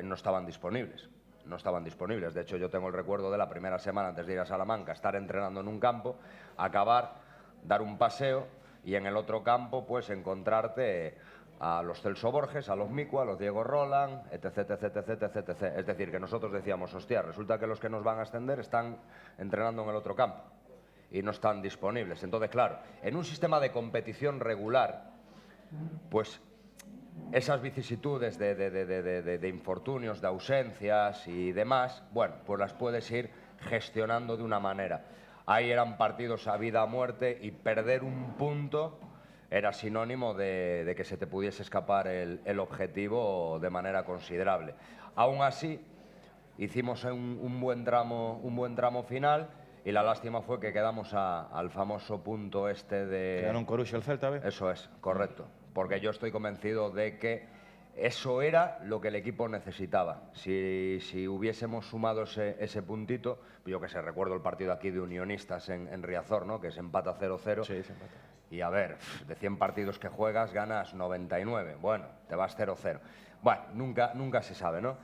no estaban disponibles. No estaban disponibles. De hecho, yo tengo el recuerdo de la primera semana antes de ir a Salamanca, estar entrenando en un campo, acabar, dar un paseo y en el otro campo pues encontrarte a los Celso Borges, a los Micu, a los Diego Roland, etc. Es decir, que nosotros decíamos, hostia, resulta que los que nos van a ascender están entrenando en el otro campo y no están disponibles. Entonces, claro, en un sistema de competición regular, pues esas vicisitudes de infortunios, de ausencias y demás, bueno, pues las puedes ir gestionando de una manera. Ahí eran partidos a vida o muerte y perder un punto era sinónimo de que se te pudiese escapar el objetivo de manera considerable. Aún así, hicimos un buen tramo final y la lástima fue que quedamos al famoso punto este de... ¿Quedaron Coruxo el Celta, ¿ves? Eso es, correcto. Porque yo estoy convencido de que eso era lo que el equipo necesitaba. Si hubiésemos sumado ese puntito, yo que sé, recuerdo el partido aquí de Unionistas en Riazor, ¿no? Que se empata 0-0. Sí, se empata. Y a ver, de 100 partidos que juegas, ganas 99. Bueno, te vas 0-0. Bueno, nunca se sabe, ¿no?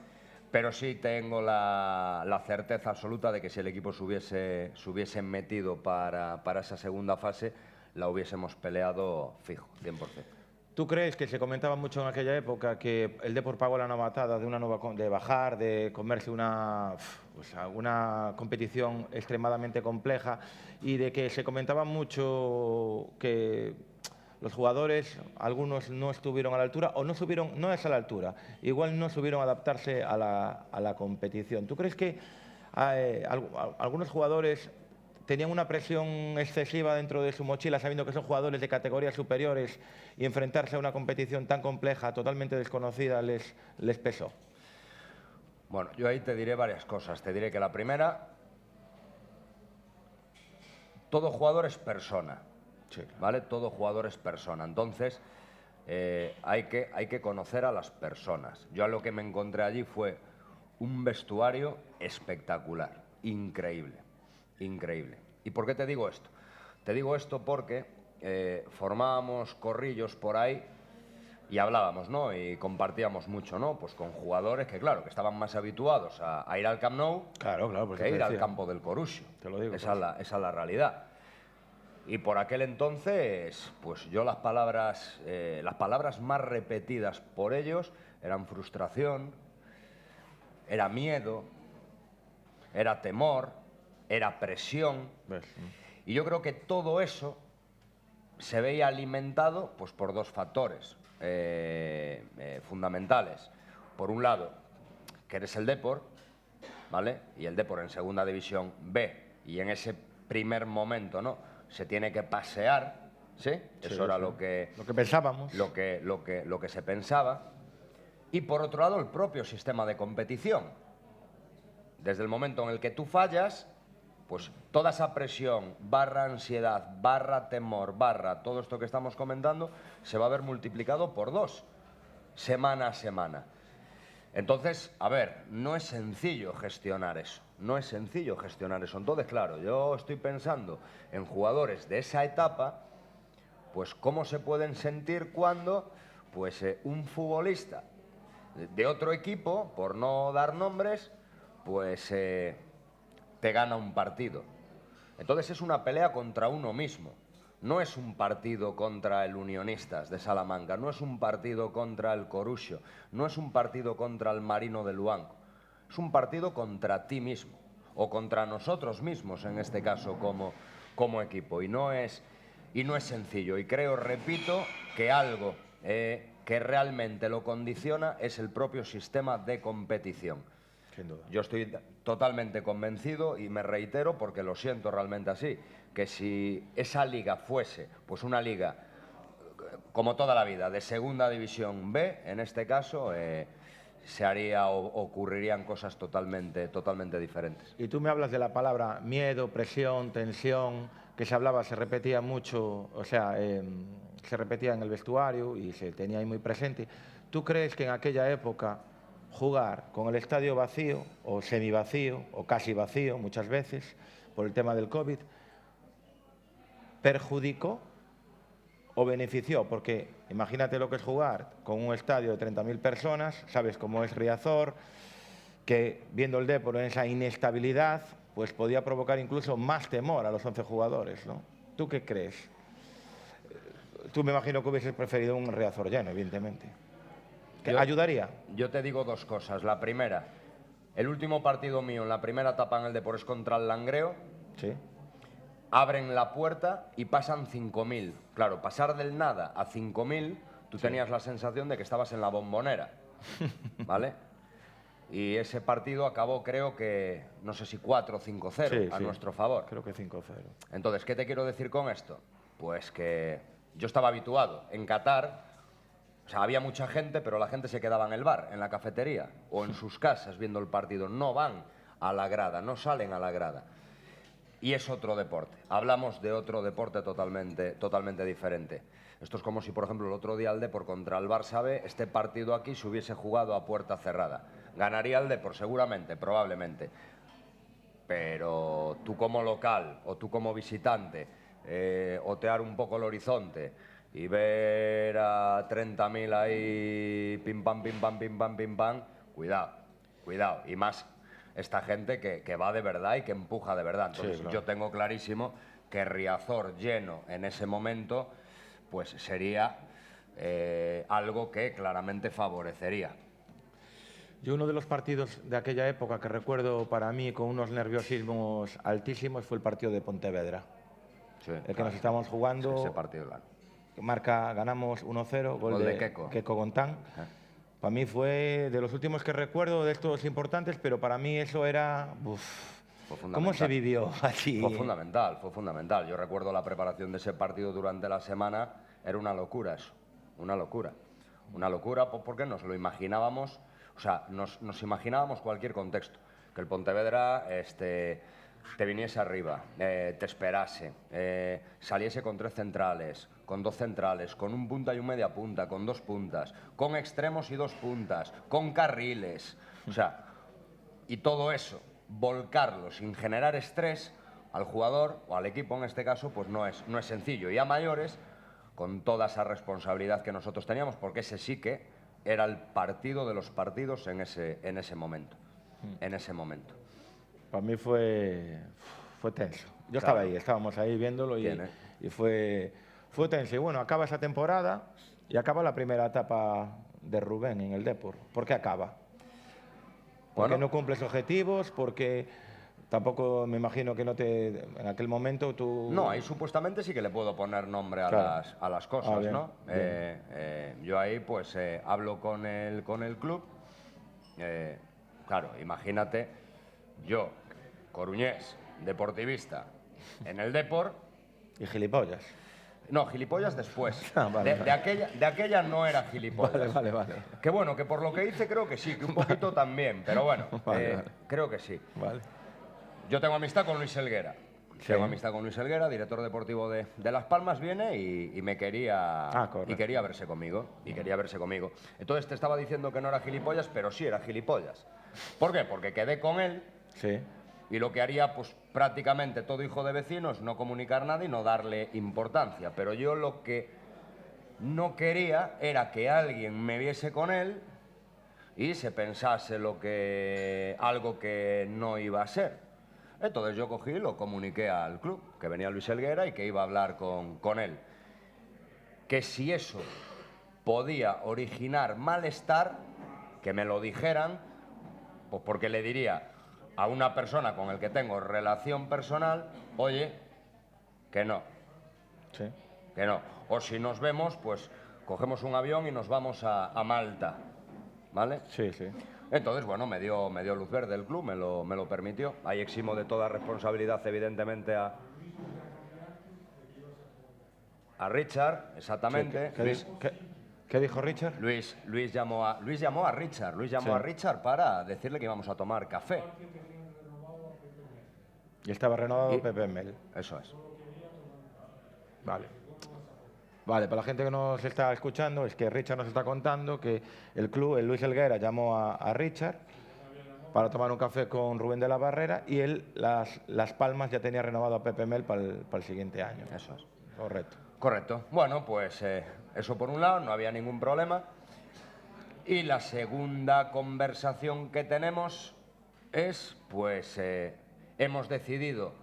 Pero sí tengo la certeza absoluta de que si el equipo se hubiese metido para esa segunda fase, la hubiésemos peleado fijo, 100%. ¿Tú crees que se comentaba mucho en aquella época que el Depor pagó la novatada de bajar, de comerse una competición extremadamente compleja y de que se comentaba mucho que los jugadores, algunos no estuvieron a la altura o no subieron, no es a la altura, igual no supieron adaptarse a la competición. ¿Tú crees que algunos jugadores tenían una presión excesiva dentro de su mochila, sabiendo que son jugadores de categorías superiores y enfrentarse a una competición tan compleja, totalmente desconocida, les pesó? Bueno, yo ahí te diré varias cosas. Te diré que la primera, todo jugador es persona, Sí, claro. ¿vale? Todo jugador es persona. Entonces, hay que conocer a las personas. Yo a lo que me encontré allí fue un vestuario espectacular, increíble, increíble. ¿Y por qué te digo esto? Te digo esto porque formábamos corrillos por ahí y hablábamos, ¿no? Y compartíamos mucho, ¿no? Pues con jugadores que, claro, que estaban más habituados a ir al Camp Nou Claro, que ir al campo del Corusio. Te lo digo, Esa es la realidad. Y por aquel entonces, pues yo las palabras más repetidas por ellos eran frustración, era miedo, era temor, era presión. ¿Ves? Y yo creo que todo eso se veía alimentado pues, por dos factores fundamentales. Por un lado, que eres el Depor, ¿vale? Y el Depor en segunda división B, y en ese primer momento, ¿no? Se tiene que pasear, ¿sí? Eso era lo que pensábamos. Lo que se pensaba. Y por otro lado, el propio sistema de competición. Desde el momento en el que tú fallas, pues toda esa presión, barra ansiedad, barra temor, barra todo esto que estamos comentando, se va a ver multiplicado por 2, semana a semana. Entonces, a ver, no es sencillo gestionar eso, no es sencillo gestionar eso. Entonces, claro, yo estoy pensando en jugadores de esa etapa, pues cómo se pueden sentir cuando pues, un futbolista de otro equipo, por no dar nombres, pues te gana un partido. Entonces es una pelea contra uno mismo. No es un partido contra el Unionistas de Salamanca, no es un partido contra el Corusio, no es un partido contra el Marino de Luanco. Es un partido contra ti mismo, o contra nosotros mismos, en este caso, como equipo. Y no es sencillo. Y creo, repito, que algo que realmente lo condiciona es el propio sistema de competición. Sin duda. Yo estoy totalmente convencido y me reitero porque lo siento realmente así, que si esa liga fuese pues una liga como toda la vida de segunda división B, en este caso se haría o ocurrirían cosas totalmente diferentes. Y tú me hablas de la palabra miedo, presión, tensión, que se hablaba, se repetía mucho, o sea, se repetía en el vestuario y se tenía ahí muy presente. ¿Tú crees que en aquella época jugar con el estadio vacío o semivacío o casi vacío muchas veces por el tema del COVID perjudicó o benefició? Porque imagínate lo que es jugar con un estadio de 30.000 personas, sabes cómo es Riazor, que viendo el Depor en esa inestabilidad, pues podía provocar incluso más temor a los 11 jugadores, ¿no? ¿Tú qué crees? Tú me imagino que hubieses preferido un Riazor lleno, evidentemente. ¿Ayudaría? Yo te digo dos cosas. La primera, el último partido mío en la primera etapa en el Depor es contra el Langreo. Sí. Abren la puerta y pasan 5.000. Claro, pasar del nada a 5.000, tú tenías la sensación de que estabas en la Bombonera, ¿vale? Y ese partido acabó, creo que, no sé si 4 o 5-0 a nuestro favor. Creo que 5-0. Entonces, ¿qué te quiero decir con esto? Pues que yo estaba habituado en Qatar. O sea, había mucha gente, pero la gente se quedaba en el bar, en la cafetería o en sus casas viendo el partido. No van a la grada, no salen a la grada. Y es otro deporte. Hablamos de otro deporte totalmente diferente. Esto es como si, por ejemplo, el otro día el Depor contra el Barça B, este partido aquí se hubiese jugado a puerta cerrada. Ganaría el Depor seguramente, probablemente. Pero tú como local o tú como visitante, otear un poco el horizonte y ver a 30.000 ahí, pim pam, pim pam, pim pam, pim pam, cuidado, cuidado. Y más esta gente que va de verdad y que empuja de verdad. Entonces, sí, claro, yo tengo clarísimo que Riazor lleno en ese momento pues sería algo que claramente favorecería. Yo uno de los partidos de aquella época que recuerdo para mí con unos nerviosismos altísimos fue el partido de Pontevedra. Sí, el que nos estábamos jugando. Sí, ese partido, claro. ganamos 1-0, gol de Keko Gontán. Para mí fue de los últimos que recuerdo, de estos importantes, pero para mí eso era... ¿Cómo se vivió allí? Fue fundamental. Yo recuerdo la preparación de ese partido durante la semana, era una locura eso, una locura. Una locura porque nos lo imaginábamos, o sea, nos imaginábamos cualquier contexto. Que el Pontevedra te viniese arriba, te esperase, saliese con 3 centrales, con 2 centrales, con un punta y un media punta, con 2 puntas, con extremos y 2 puntas, con carriles, o sea, y todo eso, volcarlo sin generar estrés al jugador o al equipo en este caso, pues no es sencillo. Y a mayores, con toda esa responsabilidad que nosotros teníamos, porque ese sí que era el partido de los partidos en ese momento. Para mí fue tenso. Yo estaba ahí, estábamos ahí viéndolo y fue tenso. Y bueno, acaba esa temporada y acaba la primera etapa de Rubén en el Depor. ¿Por qué acaba? ¿Porque no cumples objetivos? ¿Porque tampoco me imagino que en aquel momento tú... No, ahí supuestamente sí que le puedo poner nombre a las cosas, bien, ¿no? Yo ahí pues hablo con el club. Claro, imagínate, yo, coruñés, deportivista, en el Depor... ¿Y gilipollas? No, gilipollas después. Vale. De aquella no era gilipollas. Vale. Que bueno, que por lo que hice creo que sí, que un poquito también, pero bueno, vale. Creo que sí. Vale. Yo tengo amistad con Luis Helguera. Tengo amistad con Luis Helguera, director deportivo de Las Palmas, viene y me quería... y quería verse conmigo. Entonces te estaba diciendo que no era gilipollas, pero sí era gilipollas. ¿Por qué? Porque quedé con él. Sí. Y lo que haría, pues prácticamente todo hijo de vecinos, no comunicar nada y no darle importancia. Pero yo lo que no quería era que alguien me viese con él y se pensase algo que no iba a ser. Entonces yo cogí y lo comuniqué al club, que venía Luis Helguera y que iba a hablar con él. Que si eso podía originar malestar, que me lo dijeran, pues porque le diría a una persona con el que tengo relación personal, oye, que no. Sí. Que no. O si nos vemos, pues cogemos un avión y nos vamos a Malta, ¿vale? Sí. Entonces, bueno, me dio luz verde el club, me lo permitió. Ahí eximo de toda responsabilidad, evidentemente, a Richard, exactamente. Sí, ¿Qué dijo Richard? Luis llamó a Richard para decirle que íbamos a tomar café. Y estaba renovado Pepe Mel. Eso es. Vale, para la gente que nos está escuchando, es que Richard nos está contando que el club, el Luis Helguera, llamó a Richard para tomar un café con Rubén de la Barrera y él, Las Palmas, ya tenía renovado a Pepe Mel para el siguiente año. Eso es. Correcto. Bueno, pues eso por un lado, no había ningún problema. Y la segunda conversación que tenemos es, pues, hemos decidido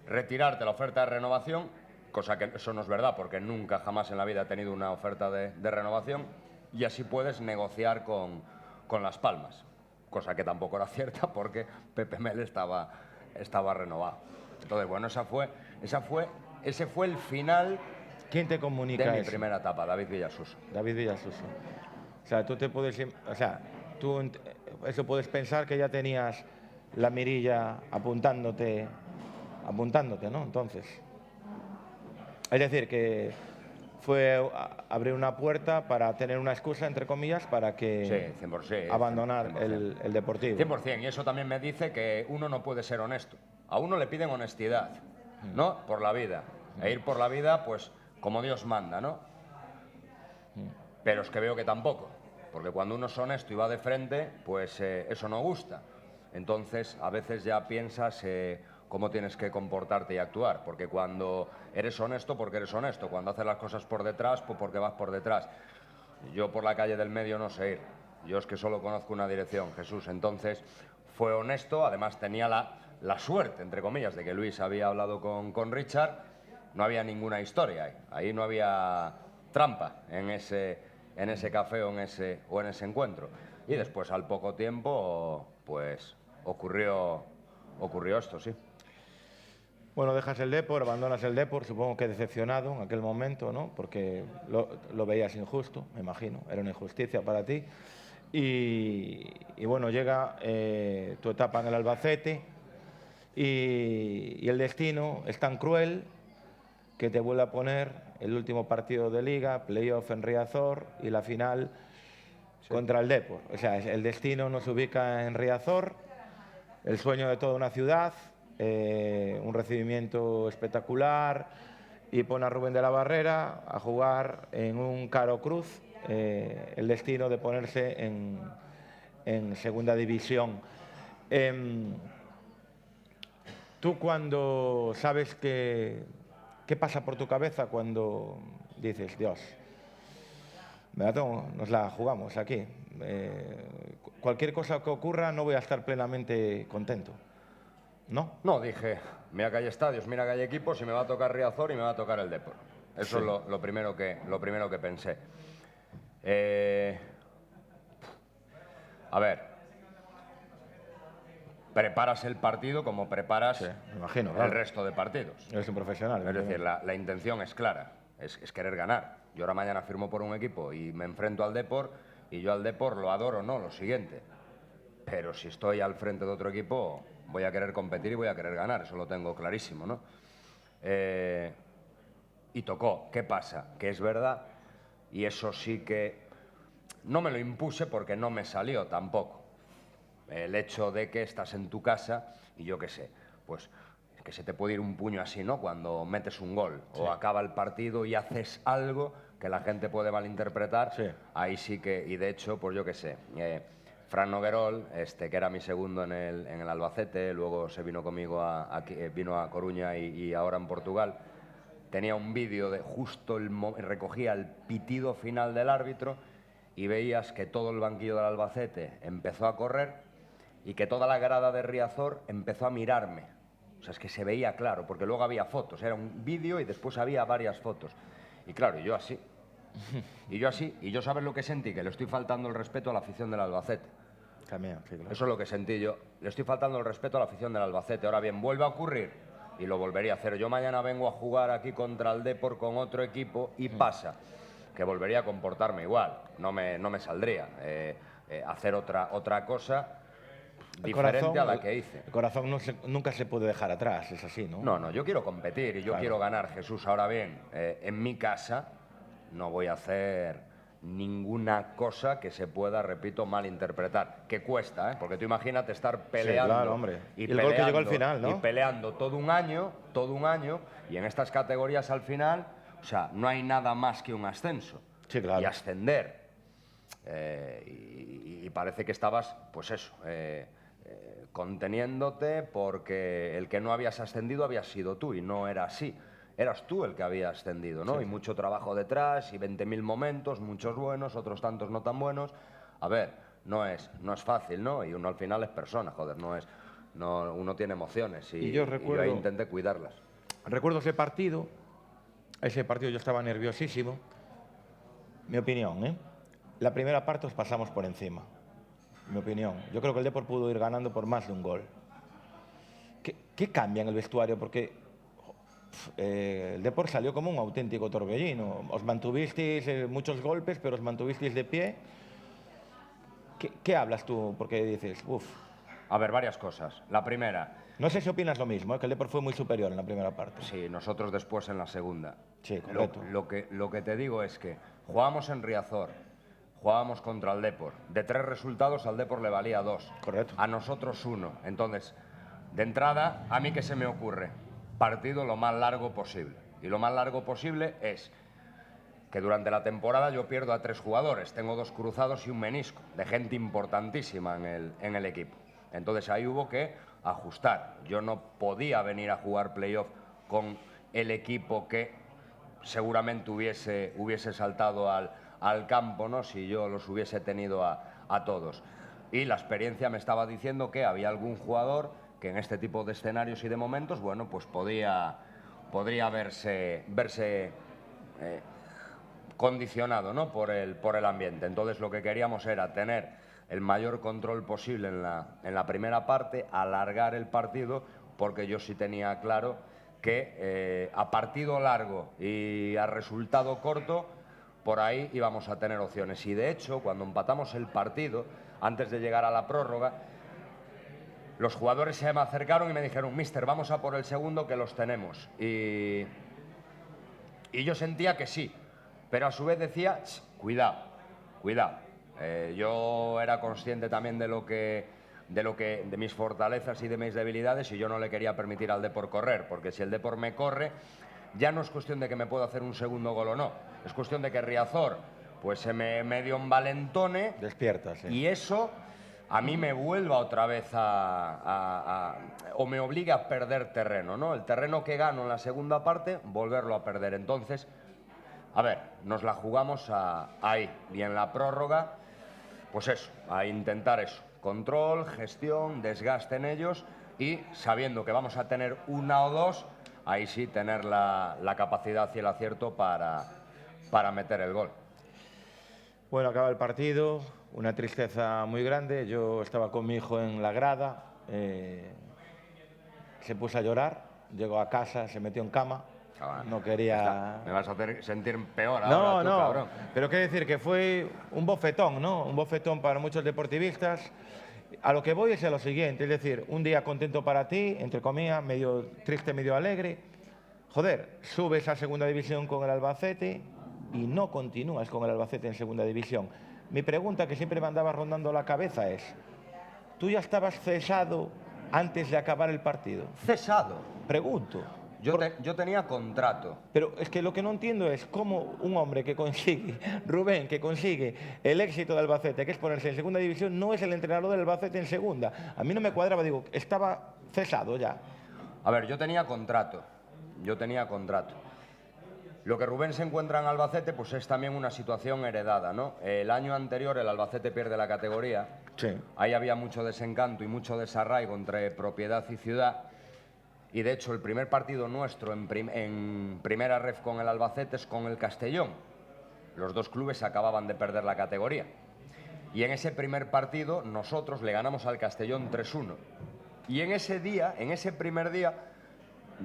retirarte la oferta de renovación, cosa que eso no es verdad, porque nunca jamás en la vida he tenido una oferta de renovación, y así puedes negociar con Las Palmas, cosa que tampoco era cierta porque Pepe Mel estaba renovado. Entonces, bueno, ese fue el final. ¿Quién te comunica de mi primera etapa? David Villasuso. O sea, tú eso puedes pensar que ya tenías la mirilla apuntándote, ¿no? Entonces, es decir, que fue abrir una puerta para tener una excusa, entre comillas, para que 100%, abandonar 100%. el Deportivo. 100%, y eso también me dice que uno no puede ser honesto. A uno le piden honestidad, ¿no? Por la vida. E ir por la vida, pues, como Dios manda, ¿no? Pero es que veo que tampoco. Porque cuando uno es honesto y va de frente, pues eso no gusta. Entonces, a veces ya piensas cómo tienes que comportarte y actuar. Porque cuando eres honesto, porque eres honesto. Cuando haces las cosas por detrás, pues porque vas por detrás. Yo por la calle del medio no sé ir. Yo es que solo conozco una dirección, Jesús. Entonces, fue honesto. Además, tenía la suerte, entre comillas, de que Luis había hablado con Richard. No había ninguna historia ahí. Ahí no había trampa en ese café o en ese encuentro. Y después, al poco tiempo, pues ocurrió esto, sí. Bueno, dejas el Depor, abandonas el Depor, supongo que decepcionado en aquel momento, ¿no? Porque lo veías injusto, me imagino, era una injusticia para ti. Y bueno, llega tu etapa en el Albacete y el destino es tan cruel que te vuelve a poner el último partido de Liga, playoff en Riazor y la final contra el Depor. O sea, el destino nos ubica en Riazor, el sueño de toda una ciudad, un recibimiento espectacular y pone a Rubén de la Barrera a jugar en un Caro Cruz, el destino de ponerse en segunda división. Tú cuando sabes ¿qué pasa por tu cabeza cuando dices, Dios, nos la jugamos aquí? Cualquier cosa que ocurra no voy a estar plenamente contento, ¿no? No, dije, mira que hay estadios, mira que hay equipos y me va a tocar Riazor y me va a tocar el Depor. Eso sí. Es lo primero que pensé. A ver, preparas el partido como preparas me imagino, el resto de partidos. Eres un profesional. Es decir, la intención es clara, es querer ganar. Yo ahora mañana firmo por un equipo y me enfrento al Depor y yo al Depor lo adoro, no, lo siguiente. Pero si estoy al frente de otro equipo, voy a querer competir y voy a querer ganar, eso lo tengo clarísimo, ¿no? Y tocó. ¿Qué pasa? Que es verdad, y eso sí que no me lo impuse porque no me salió tampoco. El hecho de que estás en tu casa y yo qué sé, pues que se te puede ir un puño así, ¿no? Cuando metes un gol o acaba el partido y haces algo que la gente puede malinterpretar, ahí sí que, y de hecho, pues yo qué sé, Fran Noguerol, que era mi segundo en el Albacete, luego se vino conmigo vino a Coruña y ahora en Portugal, tenía un vídeo de justo recogía el pitido final del árbitro y veías que todo el banquillo del Albacete empezó a correr y que toda la grada de Riazor empezó a mirarme. O sea, es que se veía claro, porque luego había fotos, era un vídeo y después había varias fotos. Y claro, y yo así. Y yo ¿sabes lo que sentí? Que le estoy faltando el respeto a la afición del Albacete. También, sí, claro. Eso es lo que sentí yo. Le estoy faltando el respeto a la afición del Albacete. Ahora bien, vuelve a ocurrir y lo volvería a hacer. Yo mañana vengo a jugar aquí contra el Depor con otro equipo y pasa que volvería a comportarme igual. No me saldría hacer otra cosa diferente a la que hice. El corazón nunca se puede dejar atrás, es así, ¿no? No, yo quiero competir y yo quiero ganar, Jesús. Ahora bien, en mi casa no voy a hacer ninguna cosa que se pueda, repito, malinterpretar. Que cuesta, ¿eh? Porque tú imagínate estar peleando. Sí, claro, hombre. Y el gol que llegó al final, ¿no? Y peleando todo un año, y en estas categorías al final, o sea, no hay nada más que un ascenso. Sí, claro. Y ascender. Y parece que estabas, pues eso, conteniéndote porque el que no habías ascendido habías sido tú y no era así. Eras tú el que había ascendido, ¿no? Sí. Y mucho trabajo detrás y 20.000 momentos, muchos buenos, otros tantos no tan buenos. A ver, no es fácil, ¿no? Y uno al final es persona, joder, uno tiene emociones y yo ahí intenté cuidarlas. Recuerdo ese partido yo estaba nerviosísimo. Mi opinión, ¿eh? La primera parte os pasamos por encima. Mi opinión. Yo creo que el Depor pudo ir ganando por más de un gol. ¿Qué cambia en el vestuario? Porque el Depor salió como un auténtico torbellino. Os mantuvisteis muchos golpes, pero os mantuvisteis de pie. ¿Qué hablas tú? Porque dices, A ver, varias cosas. La primera... No sé si opinas lo mismo, que el Depor fue muy superior en la primera parte. Sí, nosotros después en la segunda. Sí, correcto. Lo que te digo es que jugábamos en Riazor, jugábamos contra el Depor. De 3 resultados al Depor le valía 2. Correcto. A nosotros 1. Entonces, de entrada, ¿a mí qué se me ocurre? Partido lo más largo posible. Y lo más largo posible es que durante la temporada yo pierdo a 3 jugadores. Tengo 2 cruzados y un menisco, de gente importantísima en el equipo. Entonces ahí hubo que ajustar. Yo no podía venir a jugar playoff con el equipo que seguramente hubiese saltado al campo, ¿no? Si yo los hubiese tenido a todos. Y la experiencia me estaba diciendo que había algún jugador que en este tipo de escenarios y de momentos, bueno, pues podría verse condicionado, ¿no? por el ambiente. Entonces lo que queríamos era tener el mayor control posible en la primera parte, alargar el partido, porque yo sí tenía claro que a partido largo y a resultado corto, por ahí íbamos a tener opciones. Y de hecho, cuando empatamos el partido, antes de llegar a la prórroga, los jugadores se me acercaron y me dijeron: míster, vamos a por el segundo, que los tenemos. Y yo sentía que sí, pero a su vez decía: cuidado, cuidado. Yo era consciente también de mis fortalezas y de mis debilidades, y yo no le quería permitir al Depor correr, porque si el Depor me corre, ya no es cuestión de que me pueda hacer un segundo gol o no, es cuestión de que Riazor pues se me medio envalentone, despierta, sí. Y eso a mí me vuelva otra vez o me obliga a perder terreno, ¿no? El terreno que gano en la segunda parte, volverlo a perder. Entonces, a ver, nos la jugamos ahí, y en la prórroga, pues eso, a intentar eso, control, gestión, desgaste en ellos, y sabiendo que vamos a tener una o dos, ahí sí tener la capacidad y el acierto para meter el gol. Bueno, acaba el partido, una tristeza muy grande. Yo estaba con mi hijo en la grada, se puso a llorar, llegó a casa, se metió en cama, no quería... Me vas a hacer sentir peor ahora, No, tú, no, cabrón. pero quiero decir que fue un bofetón, ¿no? Un bofetón para muchos deportivistas. A lo que voy es a lo siguiente, es decir, un día contento para ti, entre comillas, medio triste, medio alegre. Joder, subes a segunda división con el Albacete y no continúas con el Albacete en segunda división. Mi pregunta, que siempre me andaba rondando la cabeza, es: ¿tú ya estabas cesado antes de acabar el partido? ¿Cesado? Pregunto. Yo tenía contrato. Pero es que lo que no entiendo es cómo un hombre que consigue, Rubén, que consigue el éxito de Albacete, que es ponerse en segunda división, no es el entrenador del Albacete en segunda. A mí no me cuadraba, digo, estaba cesado ya. A ver, yo tenía contrato. Lo que Rubén se encuentra en Albacete, pues es también una situación heredada, ¿no? El año anterior el Albacete pierde la categoría. Sí. Ahí había mucho desencanto y mucho desarraigo entre propiedad y ciudad. Y de hecho el primer partido nuestro en primera ref con el Albacete es con el Castellón. Los dos clubes acababan de perder la categoría. Y en ese primer partido nosotros le ganamos al Castellón 3-1. Y en ese primer día,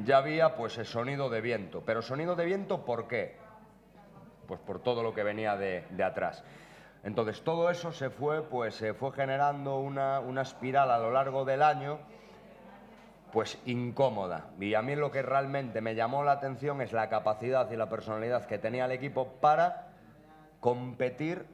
ya había pues el sonido de viento. Pero sonido de viento, ¿por qué? Pues por todo lo que venía de atrás. Entonces todo eso se fue generando una espiral a lo largo del año, pues incómoda. Y a mí lo que realmente me llamó la atención es la capacidad y la personalidad que tenía el equipo para competir,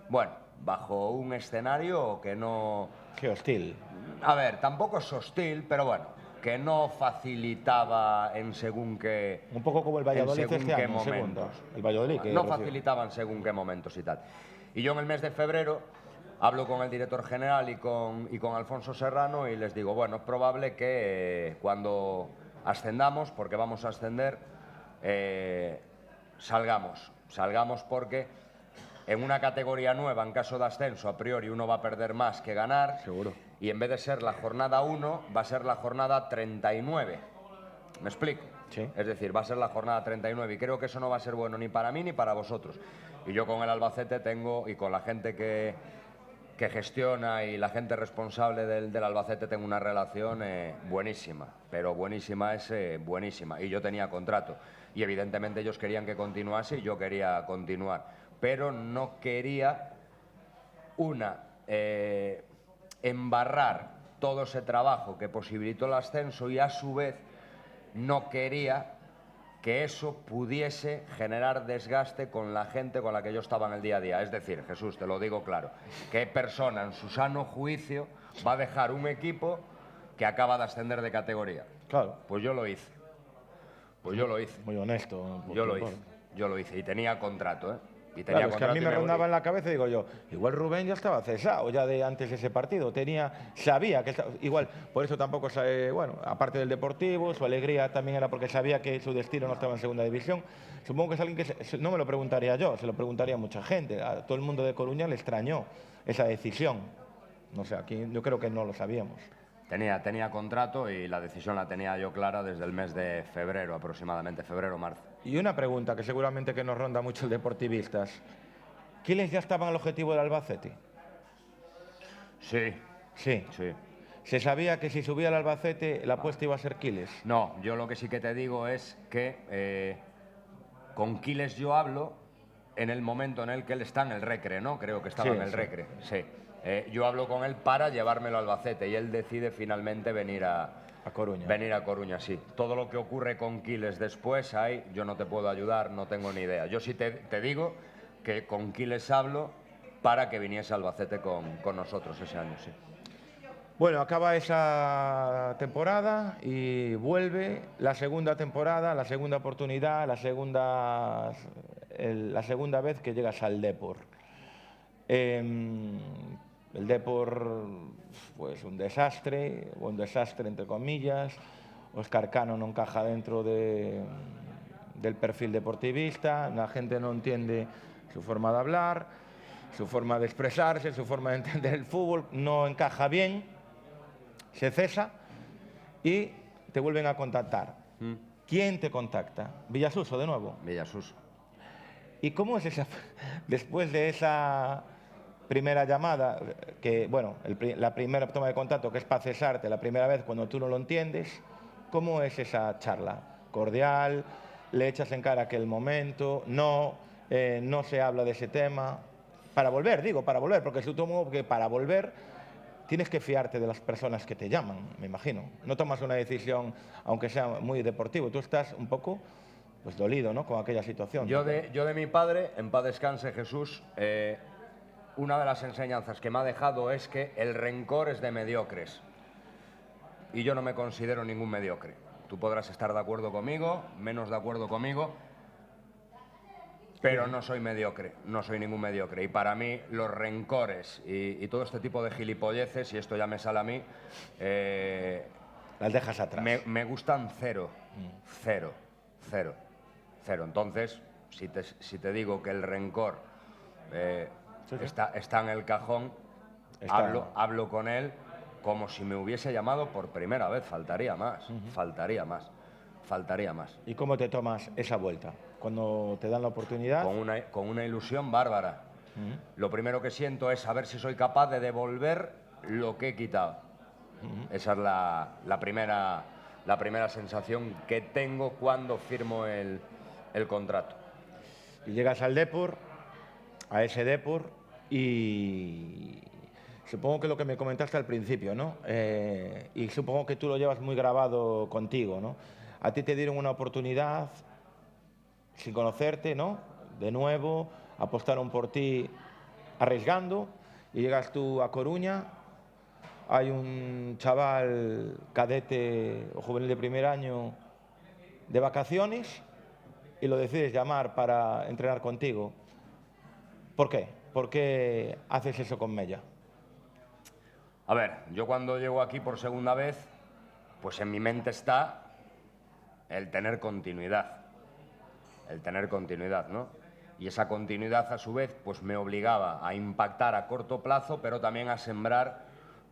bueno, bajo un escenario que no... Qué hostil. A ver, tampoco es hostil, pero bueno, que no facilitaba en según qué... Un poco como el Valladolid este año, momentos. segundo. El Valladolid, que no facilitaban según qué momentos y tal. Y yo en el mes de febrero hablo con el director general y con Alfonso Serrano y les digo, bueno, es probable que cuando ascendamos, porque vamos a ascender, salgamos porque en una categoría nueva, en caso de ascenso, a priori uno va a perder más que ganar. Seguro. Y en vez de ser la jornada 1, va a ser la jornada 39. ¿Me explico? Sí. Es decir, va a ser la jornada 39 y creo que eso no va a ser bueno ni para mí ni para vosotros. Y yo con el Albacete y con la gente que gestiona y la gente responsable del Albacete tengo una relación buenísima, pero buenísima es buenísima. Y yo tenía contrato y evidentemente ellos querían que continuase y yo quería continuar, pero no quería embarrar todo ese trabajo que posibilitó el ascenso y a su vez no quería que eso pudiese generar desgaste con la gente con la que yo estaba en el día a día. Es decir, Jesús, te lo digo claro, ¿qué persona en su sano juicio va a dejar un equipo que acaba de ascender de categoría? Claro. Pues yo lo hice. Muy honesto. Yo lo hice y tenía contrato, ¿eh? Y Claro, tenía es que a mí me rondaba en la... la cabeza, digo yo, igual Rubén ya estaba cesado ya de antes de ese partido, sabía que estaba, igual, por eso tampoco, bueno, aparte del Deportivo, su alegría también era porque sabía que su destino no estaba en segunda división. Supongo que es alguien que no me lo preguntaría yo, se lo preguntaría a mucha gente, a todo el mundo de Coruña le extrañó esa decisión. No sé, aquí yo creo que no lo sabíamos. Tenía contrato y la decisión la tenía yo clara desde el mes de febrero, aproximadamente, febrero-marzo. Y una pregunta que seguramente que nos ronda mucho el deportivistas. ¿Quiénes ya estaban al objetivo del Albacete? Sí. Sí. Sí. ¿Se sabía que si subía al Albacete la apuesta iba a ser Quiles? No, yo lo que sí que te digo es que con Quiles yo hablo en el momento en el que él está en el Recre, ¿no? Creo que estaba Sí, en el sí. Recre, sí. Yo hablo con él para llevármelo al Albacete y él decide finalmente venir a Coruña. Venir a Coruña, sí. Todo lo que ocurre con Quiles después, ahí yo no te puedo ayudar, no tengo ni idea. Yo sí te digo que con Quiles hablo para que viniese a Albacete con nosotros ese año, sí. Bueno, acaba esa temporada y vuelve la segunda temporada, la segunda oportunidad, la segunda vez que llegas al Depor. El Depor, pues un desastre entre comillas. Óscar Cano no encaja dentro del perfil deportivista, la gente no entiende su forma de hablar, su forma de expresarse, su forma de entender el fútbol, no encaja bien. Se cesa y te vuelven a contactar. ¿Quién te contacta? Villasuso, de nuevo. Villasuso. ¿Y cómo es esa, después de esa primera llamada, que, bueno, la primera toma de contacto, que es para cesarte, la primera vez cuando tú no lo entiendes, cómo es esa charla? ¿Cordial? ¿Le echas en cara aquel momento? ¿No? ¿No se habla de ese tema? Para volver, porque supongo que para volver tienes que fiarte de las personas que te llaman, me imagino. No tomas una decisión, aunque sea muy deportivo. Tú estás un poco pues, dolido, ¿no?, con aquella situación. Yo de mi padre, en paz descanse Jesús, una de las enseñanzas que me ha dejado es que el rencor es de mediocres. Y yo no me considero ningún mediocre. Tú podrás estar de acuerdo conmigo, menos de acuerdo conmigo, pero no soy mediocre, no soy ningún mediocre. Y para mí los rencores y todo este tipo de gilipolleces, y esto ya me sale a mí, las dejas atrás. Me gustan cero. Entonces, si te digo que el rencor está en el cajón, hablo con él como si me hubiese llamado por primera vez. Faltaría más. ¿Y cómo te tomas esa vuelta? Cuando te dan la oportunidad. Con una ilusión bárbara. Lo primero que siento es saber si soy capaz de devolver lo que he quitado. Esa es la primera sensación que tengo cuando firmo el contrato. Y llegas al Depor, a ese Depor, y supongo que lo que me comentaste al principio, ¿no? Y supongo que tú lo llevas muy grabado contigo, ¿no? A ti te dieron una oportunidad sin conocerte, ¿no? De nuevo, apostaron por ti arriesgando y llegas tú a Coruña. Hay un chaval cadete o juvenil de primer año de vacaciones y lo decides llamar para entrenar contigo. ¿Por qué? ¿Por qué haces eso con Mella? A ver, yo cuando llego aquí por segunda vez, pues en mi mente está el tener continuidad, ¿no? Y esa continuidad, a su vez, pues me obligaba a impactar a corto plazo, pero también a sembrar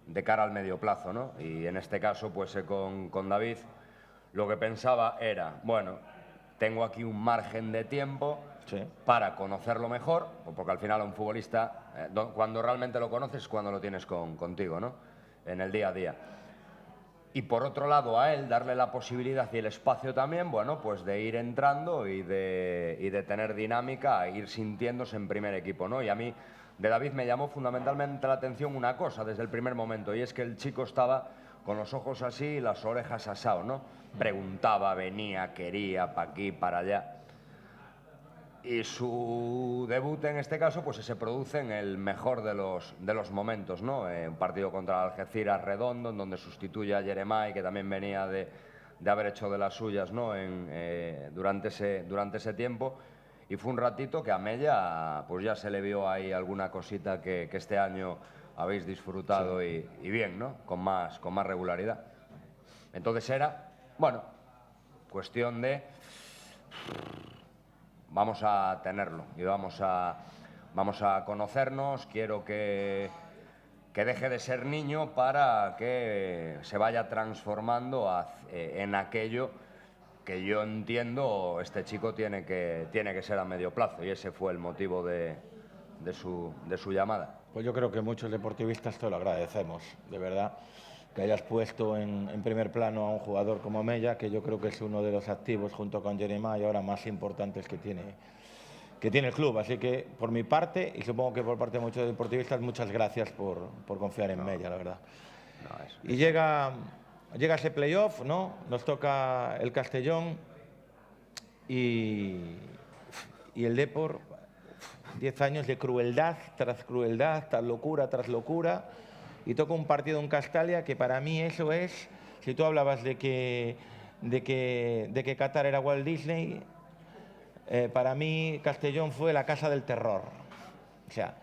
de cara al medio plazo, ¿no? Y en este caso, pues con David, lo que pensaba era, bueno, tengo aquí un margen de tiempo para conocerlo mejor, porque al final a un futbolista, cuando realmente lo conoces es cuando lo tienes contigo, ¿no? En el día a día. Y por otro lado, a él darle la posibilidad y el espacio también, bueno, pues de ir entrando y de tener dinámica, ir sintiéndose en primer equipo, ¿no? Y a mí, de David, me llamó fundamentalmente la atención una cosa desde el primer momento, y es que el chico estaba con los ojos así y las orejas asado, ¿no? Preguntaba, venía, quería, para aquí, para allá. Y su debut, en este caso, pues se produce en el mejor de los momentos, ¿no? Un partido contra el Algeciras redondo, en donde sustituye a Jeremai, que también venía de haber hecho de las suyas, ¿no? Durante ese tiempo. Y fue un ratito que a Mella, pues ya se le vio ahí alguna cosita que este año habéis disfrutado y bien, ¿no? Con más regularidad. Entonces era, bueno, cuestión de vamos a tenerlo y vamos a conocernos. Quiero que deje de ser niño para que se vaya transformando en aquello que yo entiendo este chico tiene que ser a medio plazo, y ese fue el motivo de su llamada. Pues yo creo que muchos deportivistas te lo agradecemos, de verdad, que hayas puesto en primer plano a un jugador como Mella, que yo creo que es uno de los activos junto con Jeremiah ahora más importantes que tiene el club. Así que por mi parte, y supongo que por parte de muchos deportivistas, muchas gracias por confiar en Mella, la verdad. Y llega ese playoff, ¿no? Nos toca el Castellón y el Depor, 10 años de crueldad tras crueldad, locura tras locura, y toca un partido en Castalia que para mí eso es, si tú hablabas de que Qatar era Walt Disney, para mí Castellón fue la casa del terror. O sea,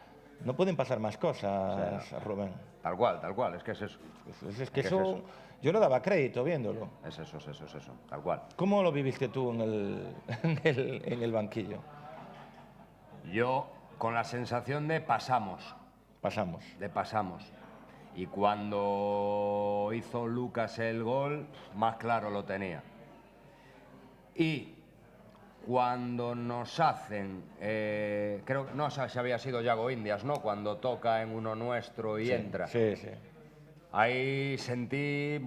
no pueden pasar más cosas, o sea, Rubén. Tal cual, es que es eso. Es que eso, es eso. Yo no daba crédito viéndolo. Es eso, tal cual. ¿Cómo lo viviste tú en el banquillo? Yo con la sensación de pasamos. Pasamos. Y cuando hizo Lucas el gol, más claro lo tenía. Y cuando nos hacen, creo que no sé si había sido Yago Indias, ¿no? Cuando toca en uno nuestro y entra. Sí. Ahí sentí,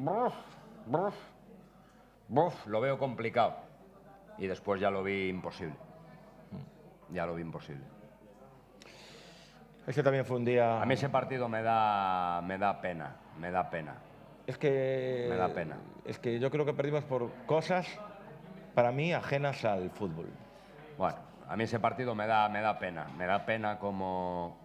lo veo complicado. Y después ya lo vi imposible. Ese también fue un día... A mí ese partido me da pena. Es que... Me da pena. Es que yo creo que perdimos por cosas, para mí, ajenas al fútbol. Bueno, a mí ese partido me da pena. Me da pena como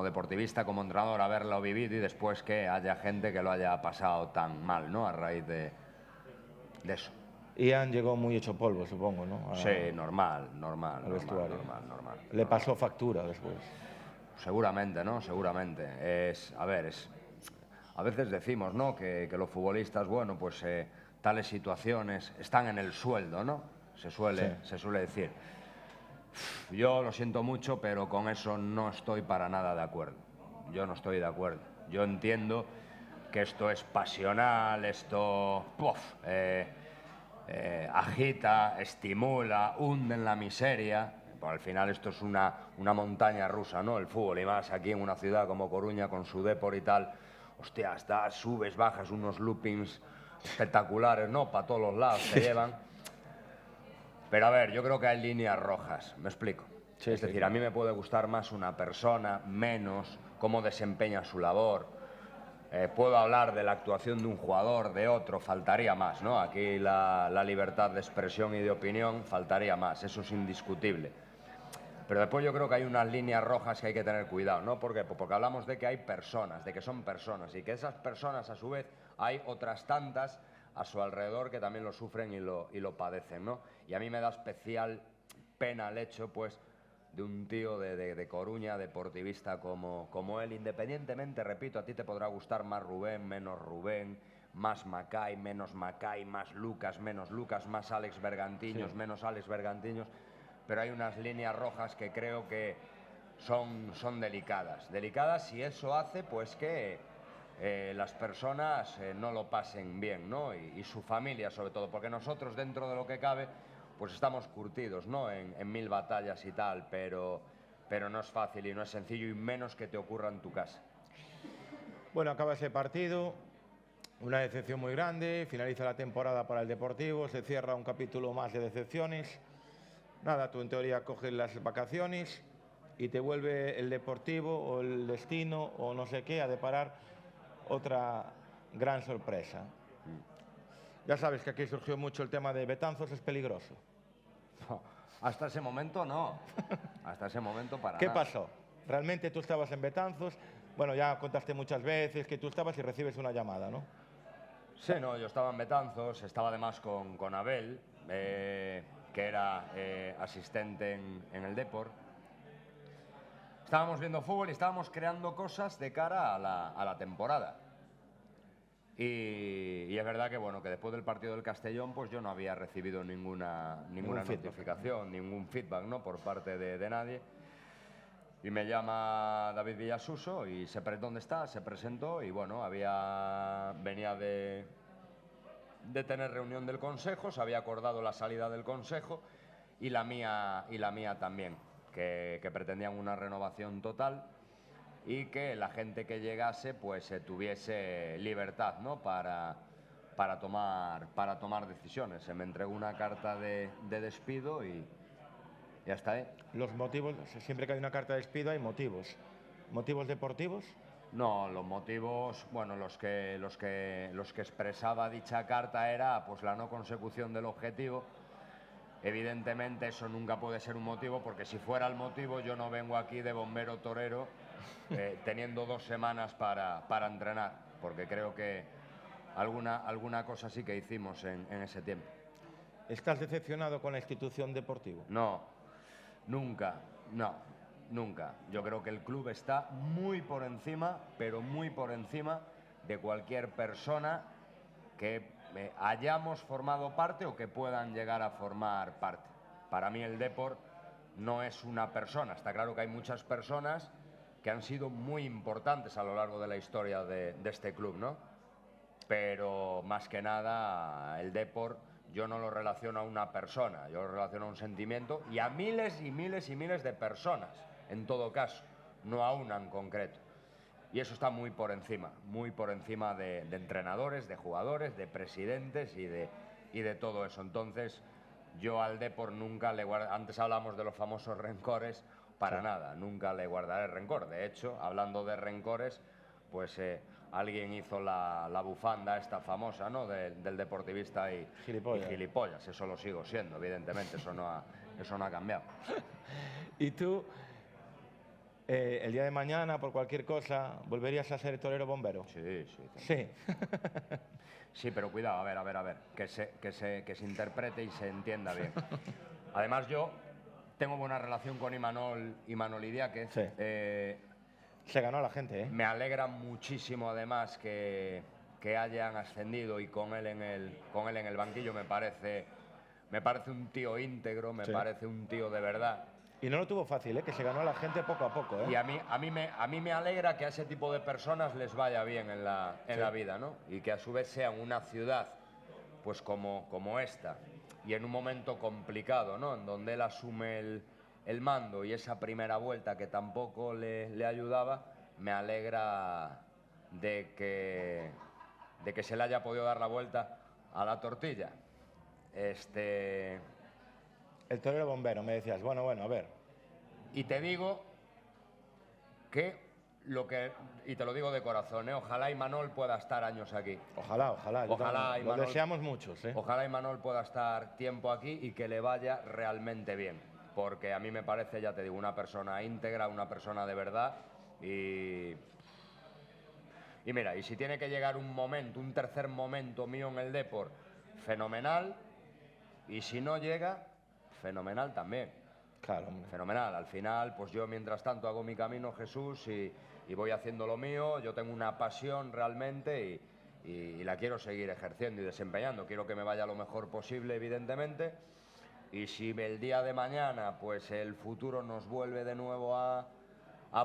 deportivista, como entrenador, haberlo vivido y después que haya gente que lo haya pasado tan mal, ¿no? A raíz de eso. Ian llegó muy hecho polvo, supongo, ¿no? Sí, normal. Le pasó factura después. Seguramente, ¿no? Seguramente. A veces decimos, ¿no? Que los futbolistas, bueno, pues tales situaciones están en el sueldo, ¿no? Se suele decir. Yo lo siento mucho, pero con eso no estoy para nada de acuerdo. Yo no estoy de acuerdo. Yo entiendo que esto es pasional, esto agita, estimula, hunde en la miseria. Pero al final esto es una montaña rusa, ¿no? El fútbol, y más aquí en una ciudad como Coruña con su Depor y tal. Hostia, subes, bajas, unos loopings espectaculares, ¿no? Para todos los lados te llevan. Pero a ver, yo creo que hay líneas rojas, ¿me explico? Es decir, a mí me puede gustar más una persona, menos cómo desempeña su labor. Puedo hablar de la actuación de un jugador, de otro, faltaría más, ¿no? Aquí la libertad de expresión y de opinión faltaría más, eso es indiscutible. Pero después yo creo que hay unas líneas rojas que hay que tener cuidado, ¿no? ¿Por qué? Porque hablamos de que hay personas, de que son personas, y que esas personas, a su vez, hay otras tantas a su alrededor que también lo sufren y lo padecen, ¿no? Y a mí me da especial pena el hecho, pues, de un tío de Coruña, deportivista como él, independientemente, repito, a ti te podrá gustar más Rubén, menos Rubén, más Macay, menos Macay, más Lucas, menos Lucas, más Alex Bergantiños, menos Alex Bergantiños, pero hay unas líneas rojas que creo que son delicadas. Delicadas y eso hace, pues, que las personas no lo pasen bien, ¿no? Y su familia, sobre todo, porque nosotros, dentro de lo que cabe, pues estamos curtidos, ¿no? En mil batallas y tal, pero no es fácil y no es sencillo, y menos que te ocurra en tu casa. Bueno, acaba ese partido, una decepción muy grande, finaliza la temporada para el Deportivo, se cierra un capítulo más de decepciones. Nada, tú en teoría coges las vacaciones y te vuelve el Deportivo o el destino o no sé qué a deparar otra gran sorpresa. Ya sabes que aquí surgió mucho el tema de Betanzos es peligroso. No, hasta ese momento no. Hasta ese momento para ¿Qué nada. pasó? Realmente tú estabas en Betanzos. Bueno, ya contaste muchas veces que tú estabas y recibes una llamada, ¿no? Sí, no, yo estaba en Betanzos, estaba además con Abel, que era asistente en el Depor. Estábamos viendo fútbol y estábamos creando cosas de cara a la temporada. Y es verdad que, bueno, que después del partido del Castellón, pues yo no había recibido ninguna notificación, ningún feedback, ¿no? Por parte de nadie. Y me llama David Villasuso y ¿dónde está? Se presentó y, bueno, venía de tener reunión del Consejo, se había acordado la salida del Consejo y la mía también, que pretendían una renovación total. y que la gente que llegase pues tuviese libertad, ¿no? para tomar decisiones. Se me entregó una carta de despido y ya está. Los motivos, siempre que hay una carta de despido hay motivos. ¿Motivos deportivos? No, los motivos, bueno, los que expresaba dicha carta era pues la no consecución del objetivo. Evidentemente eso nunca puede ser un motivo, porque si fuera el motivo yo no vengo aquí de bombero torero teniendo 2 semanas para entrenar, porque creo que alguna cosa sí que hicimos en ese tiempo. ¿Estás decepcionado con la institución deportiva? No, nunca, nunca. Yo creo que el club está muy por encima, pero muy por encima de cualquier persona que hayamos formado parte o que puedan llegar a formar parte. Para mí el Depor no es una persona. Está claro que hay muchas personas que han sido muy importantes a lo largo de la historia de este club, ¿no? Pero más que nada el Depor yo no lo relaciono a una persona, yo lo relaciono a un sentimiento y a miles y miles y miles de personas, en todo caso, no a una en concreto. Y eso está muy por encima de entrenadores, de jugadores, de presidentes y de todo eso. Entonces, yo al Depor nunca le guardo, antes hablamos de los famosos rencores, para nada, nunca le guardaré rencor. De hecho, hablando de rencores, pues alguien hizo la bufanda esta famosa, ¿no? del deportivista y gilipollas. Eso lo sigo siendo, evidentemente, eso no ha cambiado. ¿Y tú, el día de mañana, por cualquier cosa, volverías a ser torero bombero? Sí. Sí. Sí, pero cuidado, a ver, que se interprete y se entienda bien. Además, yo tengo buena relación con Imanol Idiáquez. Sí. Se ganó a la gente, ¿eh? Me alegra muchísimo, además, que hayan ascendido y con él en el banquillo. Me parece un tío íntegro, me parece un tío de verdad. Y no lo tuvo fácil, ¿eh? Que se ganó a la gente poco a poco, ¿eh? Y a mí me alegra que a ese tipo de personas les vaya bien en la vida, ¿no? Y que a su vez sean una ciudad, pues como esta, y en un momento complicado, ¿no? En donde él asume el mando y esa primera vuelta que tampoco le ayudaba, me alegra de que se le haya podido dar la vuelta a la tortilla. El torero bombero, me decías, bueno, a ver. Y te digo que y te lo digo de corazón, ojalá Imanol pueda estar años aquí. Ojalá. Lo deseamos muchos, ¿eh? Ojalá Imanol pueda estar tiempo aquí y que le vaya realmente bien. Porque a mí me parece, ya te digo, una persona íntegra, una persona de verdad. Y mira, y si tiene que llegar un tercer momento mío en el Depor, fenomenal. Y si no llega, fenomenal también. Claro, hombre. Fenomenal. Al final, pues yo mientras tanto hago mi camino, Jesús, y voy haciendo lo mío. Yo tengo una pasión realmente y la quiero seguir ejerciendo y desempeñando. Quiero que me vaya lo mejor posible, evidentemente. Y si el día de mañana, pues el futuro nos vuelve de nuevo a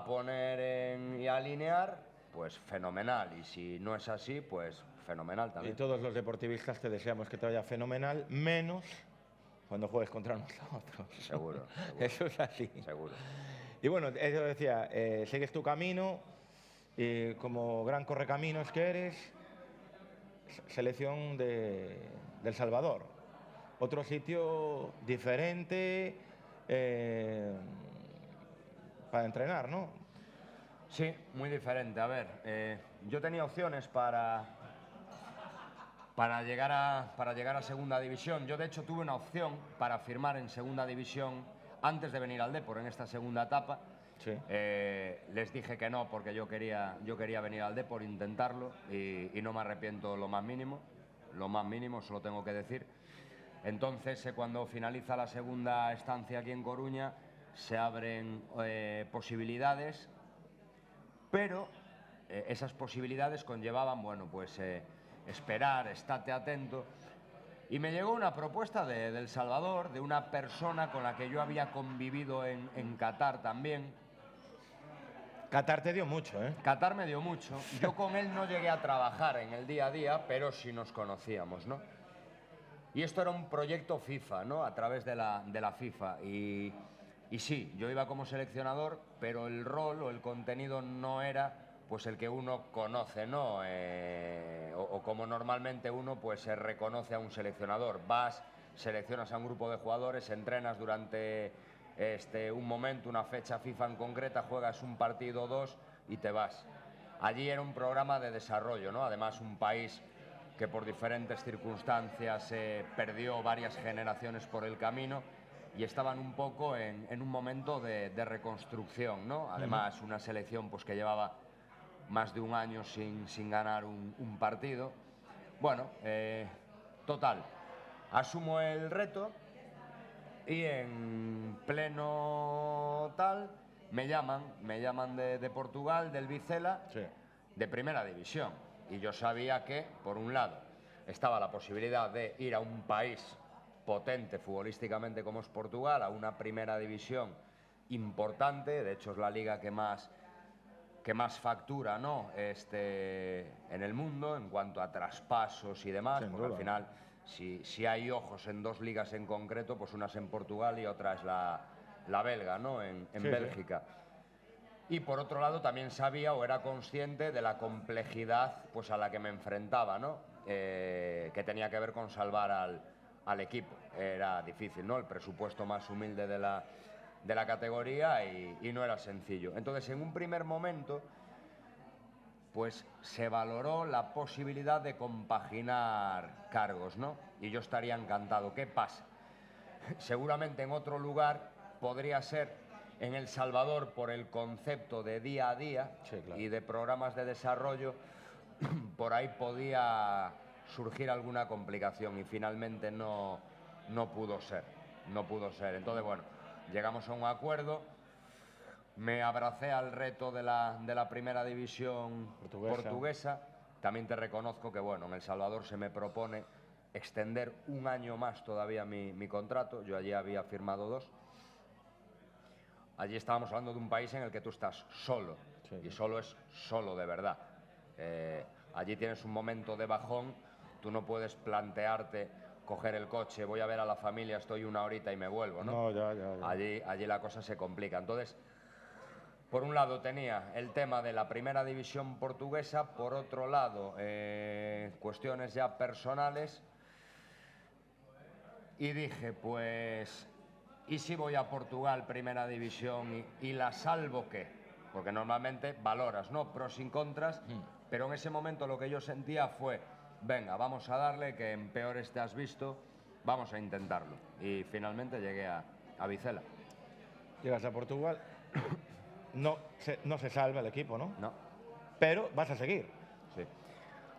poner y a alinear, pues fenomenal. Y si no es así, pues fenomenal también. Y todos los deportivistas te deseamos que te vaya fenomenal, menos cuando juegues contra nosotros. Seguro. Eso es así. Seguro. Y bueno, eso decía, sigues tu camino y como gran correcaminos que eres, selección del Salvador. Otro sitio diferente para entrenar, ¿no? Sí, muy diferente. A ver, yo tenía opciones para llegar a segunda división. Yo de hecho tuve una opción para firmar en segunda división antes de venir al Depor en esta segunda etapa. Sí. Les dije que no porque yo quería venir al Depor, intentarlo y no me arrepiento lo más mínimo, solo tengo que decir. Entonces, cuando finaliza la segunda estancia aquí en Coruña, se abren posibilidades, pero esas posibilidades conllevaban, bueno, pues esperar, estate atento. Y me llegó una propuesta de El Salvador, de una persona con la que yo había convivido en Qatar también. Qatar te dio mucho, ¿eh? Qatar me dio mucho. Yo con él no llegué a trabajar en el día a día, pero sí nos conocíamos, ¿no? Y esto era un proyecto FIFA, ¿no? A través de la FIFA. Y Y sí, yo iba como seleccionador, pero el rol o el contenido no era pues el que uno conoce, ¿no? O como normalmente uno pues se reconoce a un seleccionador. Vas, seleccionas a un grupo de jugadores, entrenas durante un momento, una fecha FIFA en concreta, juegas un partido o dos y te vas. Allí era un programa de desarrollo, ¿no? Además, un país que por diferentes circunstancias perdió varias generaciones por el camino y estaban un poco en un momento de reconstrucción, ¿no? Además, una selección pues, que llevaba más de un año sin ganar un partido. Bueno, total, asumo el reto y en pleno tal me llaman de Portugal, del Vizela, Sí. de primera división. Y yo sabía que, por un lado, estaba la posibilidad de ir a un país potente futbolísticamente como es Portugal, a una primera división importante, de hecho es la liga que más factura, ¿no? En el mundo en cuanto a traspasos y demás, Sin porque duda. al final si hay ojos en dos ligas en concreto, pues una es en Portugal y otra es la belga, ¿no? En Sí, Bélgica. Y por otro lado también sabía o era consciente de la complejidad pues, a la que me enfrentaba, ¿no? Que tenía que ver con salvar al equipo. Era difícil, ¿no? El presupuesto más humilde de la categoría y no era sencillo. Entonces, en un primer momento, pues se valoró la posibilidad de compaginar cargos, ¿no? Y yo estaría encantado. ¿Qué pasa? Seguramente en otro lugar podría ser en El Salvador por el concepto de día a día Sí, claro. y de programas de desarrollo, por ahí podía surgir alguna complicación y finalmente no pudo ser. Entonces, bueno, llegamos a un acuerdo, me abracé al reto de la primera división portuguesa. También te reconozco que, bueno, en El Salvador se me propone extender un año más todavía mi contrato. Yo allí había firmado 2. Allí estábamos hablando de un país en el que tú estás solo, Sí, y sí. solo es solo de verdad. Allí tienes un momento de bajón, tú no puedes plantearte coger el coche, voy a ver a la familia, estoy una horita y me vuelvo, ¿no? No, ya. Allí la cosa se complica. Entonces, por un lado tenía el tema de la primera división portuguesa, por otro lado cuestiones ya personales, y dije, pues, ¿y si voy a Portugal, primera división, y la salvo qué? Porque normalmente valoras, ¿no? Pros y contras, pero en ese momento lo que yo sentía fue, venga, vamos a darle, que en peores te has visto, vamos a intentarlo. Y finalmente llegué a Vizela. Llegas a Portugal, no se salva el equipo, ¿no? No, Pero vas a seguir. sí.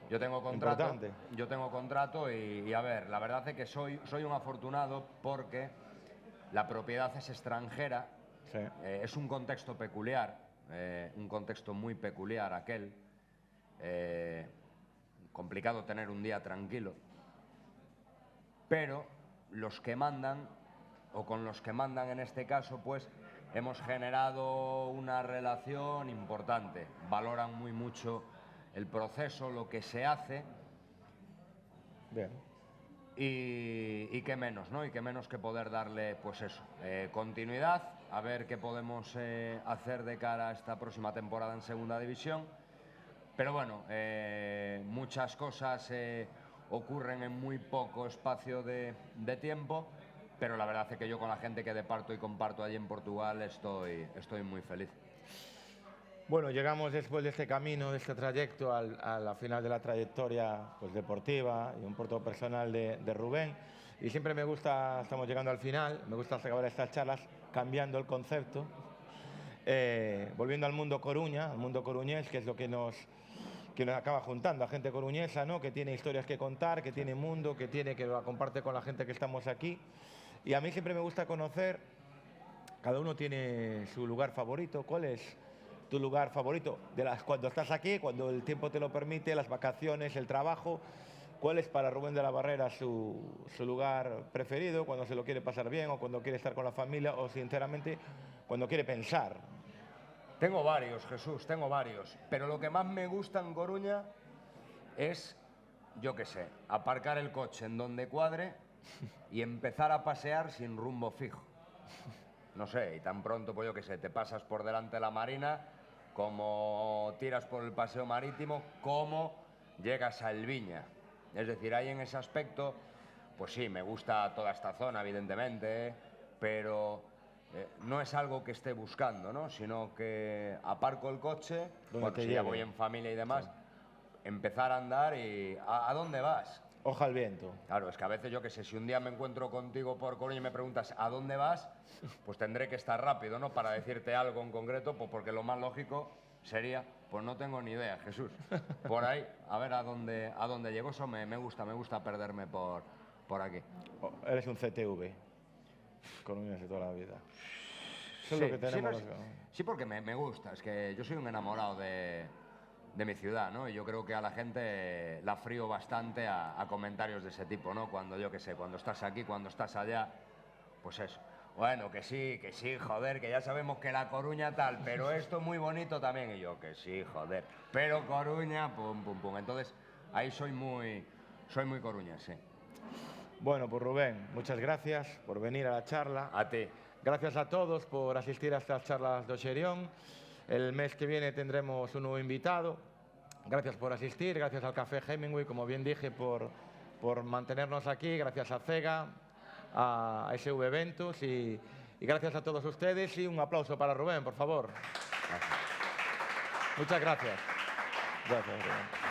Yo tengo contrato. Importante. Yo tengo contrato y a ver, la verdad es que soy un afortunado porque la propiedad es extranjera. Sí. Es un contexto peculiar, un contexto muy peculiar aquel. Complicado tener un día tranquilo. Pero los que mandan, o con los que mandan en este caso, pues hemos generado una relación importante. Valoran muy mucho el proceso, lo que se hace. Bien. Y qué menos, ¿no? Y qué menos que poder darle, pues eso, continuidad, a ver qué podemos hacer de cara a esta próxima temporada en Segunda División. Pero bueno, muchas cosas ocurren en muy poco espacio de tiempo, pero la verdad es que yo con la gente que departo y comparto allí en Portugal estoy muy feliz. Bueno, llegamos después de este camino, de este trayecto, a la final de la trayectoria pues, deportiva y un porto personal de Rubén. Y siempre me gusta, estamos llegando al final, me gusta acabar estas charlas cambiando el concepto, volviendo al mundo Coruña, al mundo coruñés, que es lo que nos acaba juntando a gente coruñesa, ¿no? Que tiene historias que contar, que tiene mundo, que lo comparte con la gente que estamos aquí. Y a mí siempre me gusta conocer, cada uno tiene su lugar favorito. ¿Cuál es tu lugar favorito? Cuando estás aquí, cuando el tiempo te lo permite, las vacaciones, el trabajo. ¿Cuál es para Rubén de la Barrera su lugar preferido? Cuando se lo quiere pasar bien, o cuando quiere estar con la familia, o sinceramente cuando quiere pensar. Tengo varios, Jesús, tengo varios. Pero lo que más me gusta en Coruña es, yo qué sé, aparcar el coche en donde cuadre y empezar a pasear sin rumbo fijo. no sé, y tan pronto, pues yo que sé, te pasas por delante de la Marina, como tiras por el paseo marítimo, como llegas a El Viña. Es decir, ahí en ese aspecto, pues sí, me gusta toda esta zona, evidentemente, pero no es algo que esté buscando, ¿no? Sino que aparco el coche, bueno, si ya voy en familia y demás, empezar a andar y ¿a dónde vas? Hoja al viento. Claro, es que a veces yo que sé, si un día me encuentro contigo por Coruña y me preguntas ¿a dónde vas? Pues tendré que estar rápido, ¿no? Para decirte algo en concreto, pues porque lo más lógico sería, pues no tengo ni idea, Jesús. Por ahí, a ver a dónde llego. Eso me gusta perderme por aquí. Eres un CTV, coruñés de toda la vida. Eso Sí, es lo que tenemos. sí, porque me gusta. Es que yo soy un enamorado de mi ciudad, ¿no? Y yo creo que a la gente la frío bastante a comentarios de ese tipo, ¿no? Cuando yo qué sé, cuando estás aquí, cuando estás allá, pues eso. Bueno, que sí, joder, que ya sabemos que La Coruña tal, pero esto es muy bonito también. Y yo, que sí, joder, pero Coruña, pum, pum, pum. Entonces, ahí soy muy coruñés, sí. Bueno, pues Rubén, muchas gracias por venir a la charla. A ti. Gracias a todos por asistir a estas charlas de Xerión. El mes que viene tendremos un nuevo invitado. Gracias por asistir, gracias al Café Hemingway, como bien dije, por mantenernos aquí, gracias a CEGA, a SV Eventos y gracias a todos ustedes y un aplauso para Rubén, por favor. Gracias. Muchas gracias. Gracias, Rubén.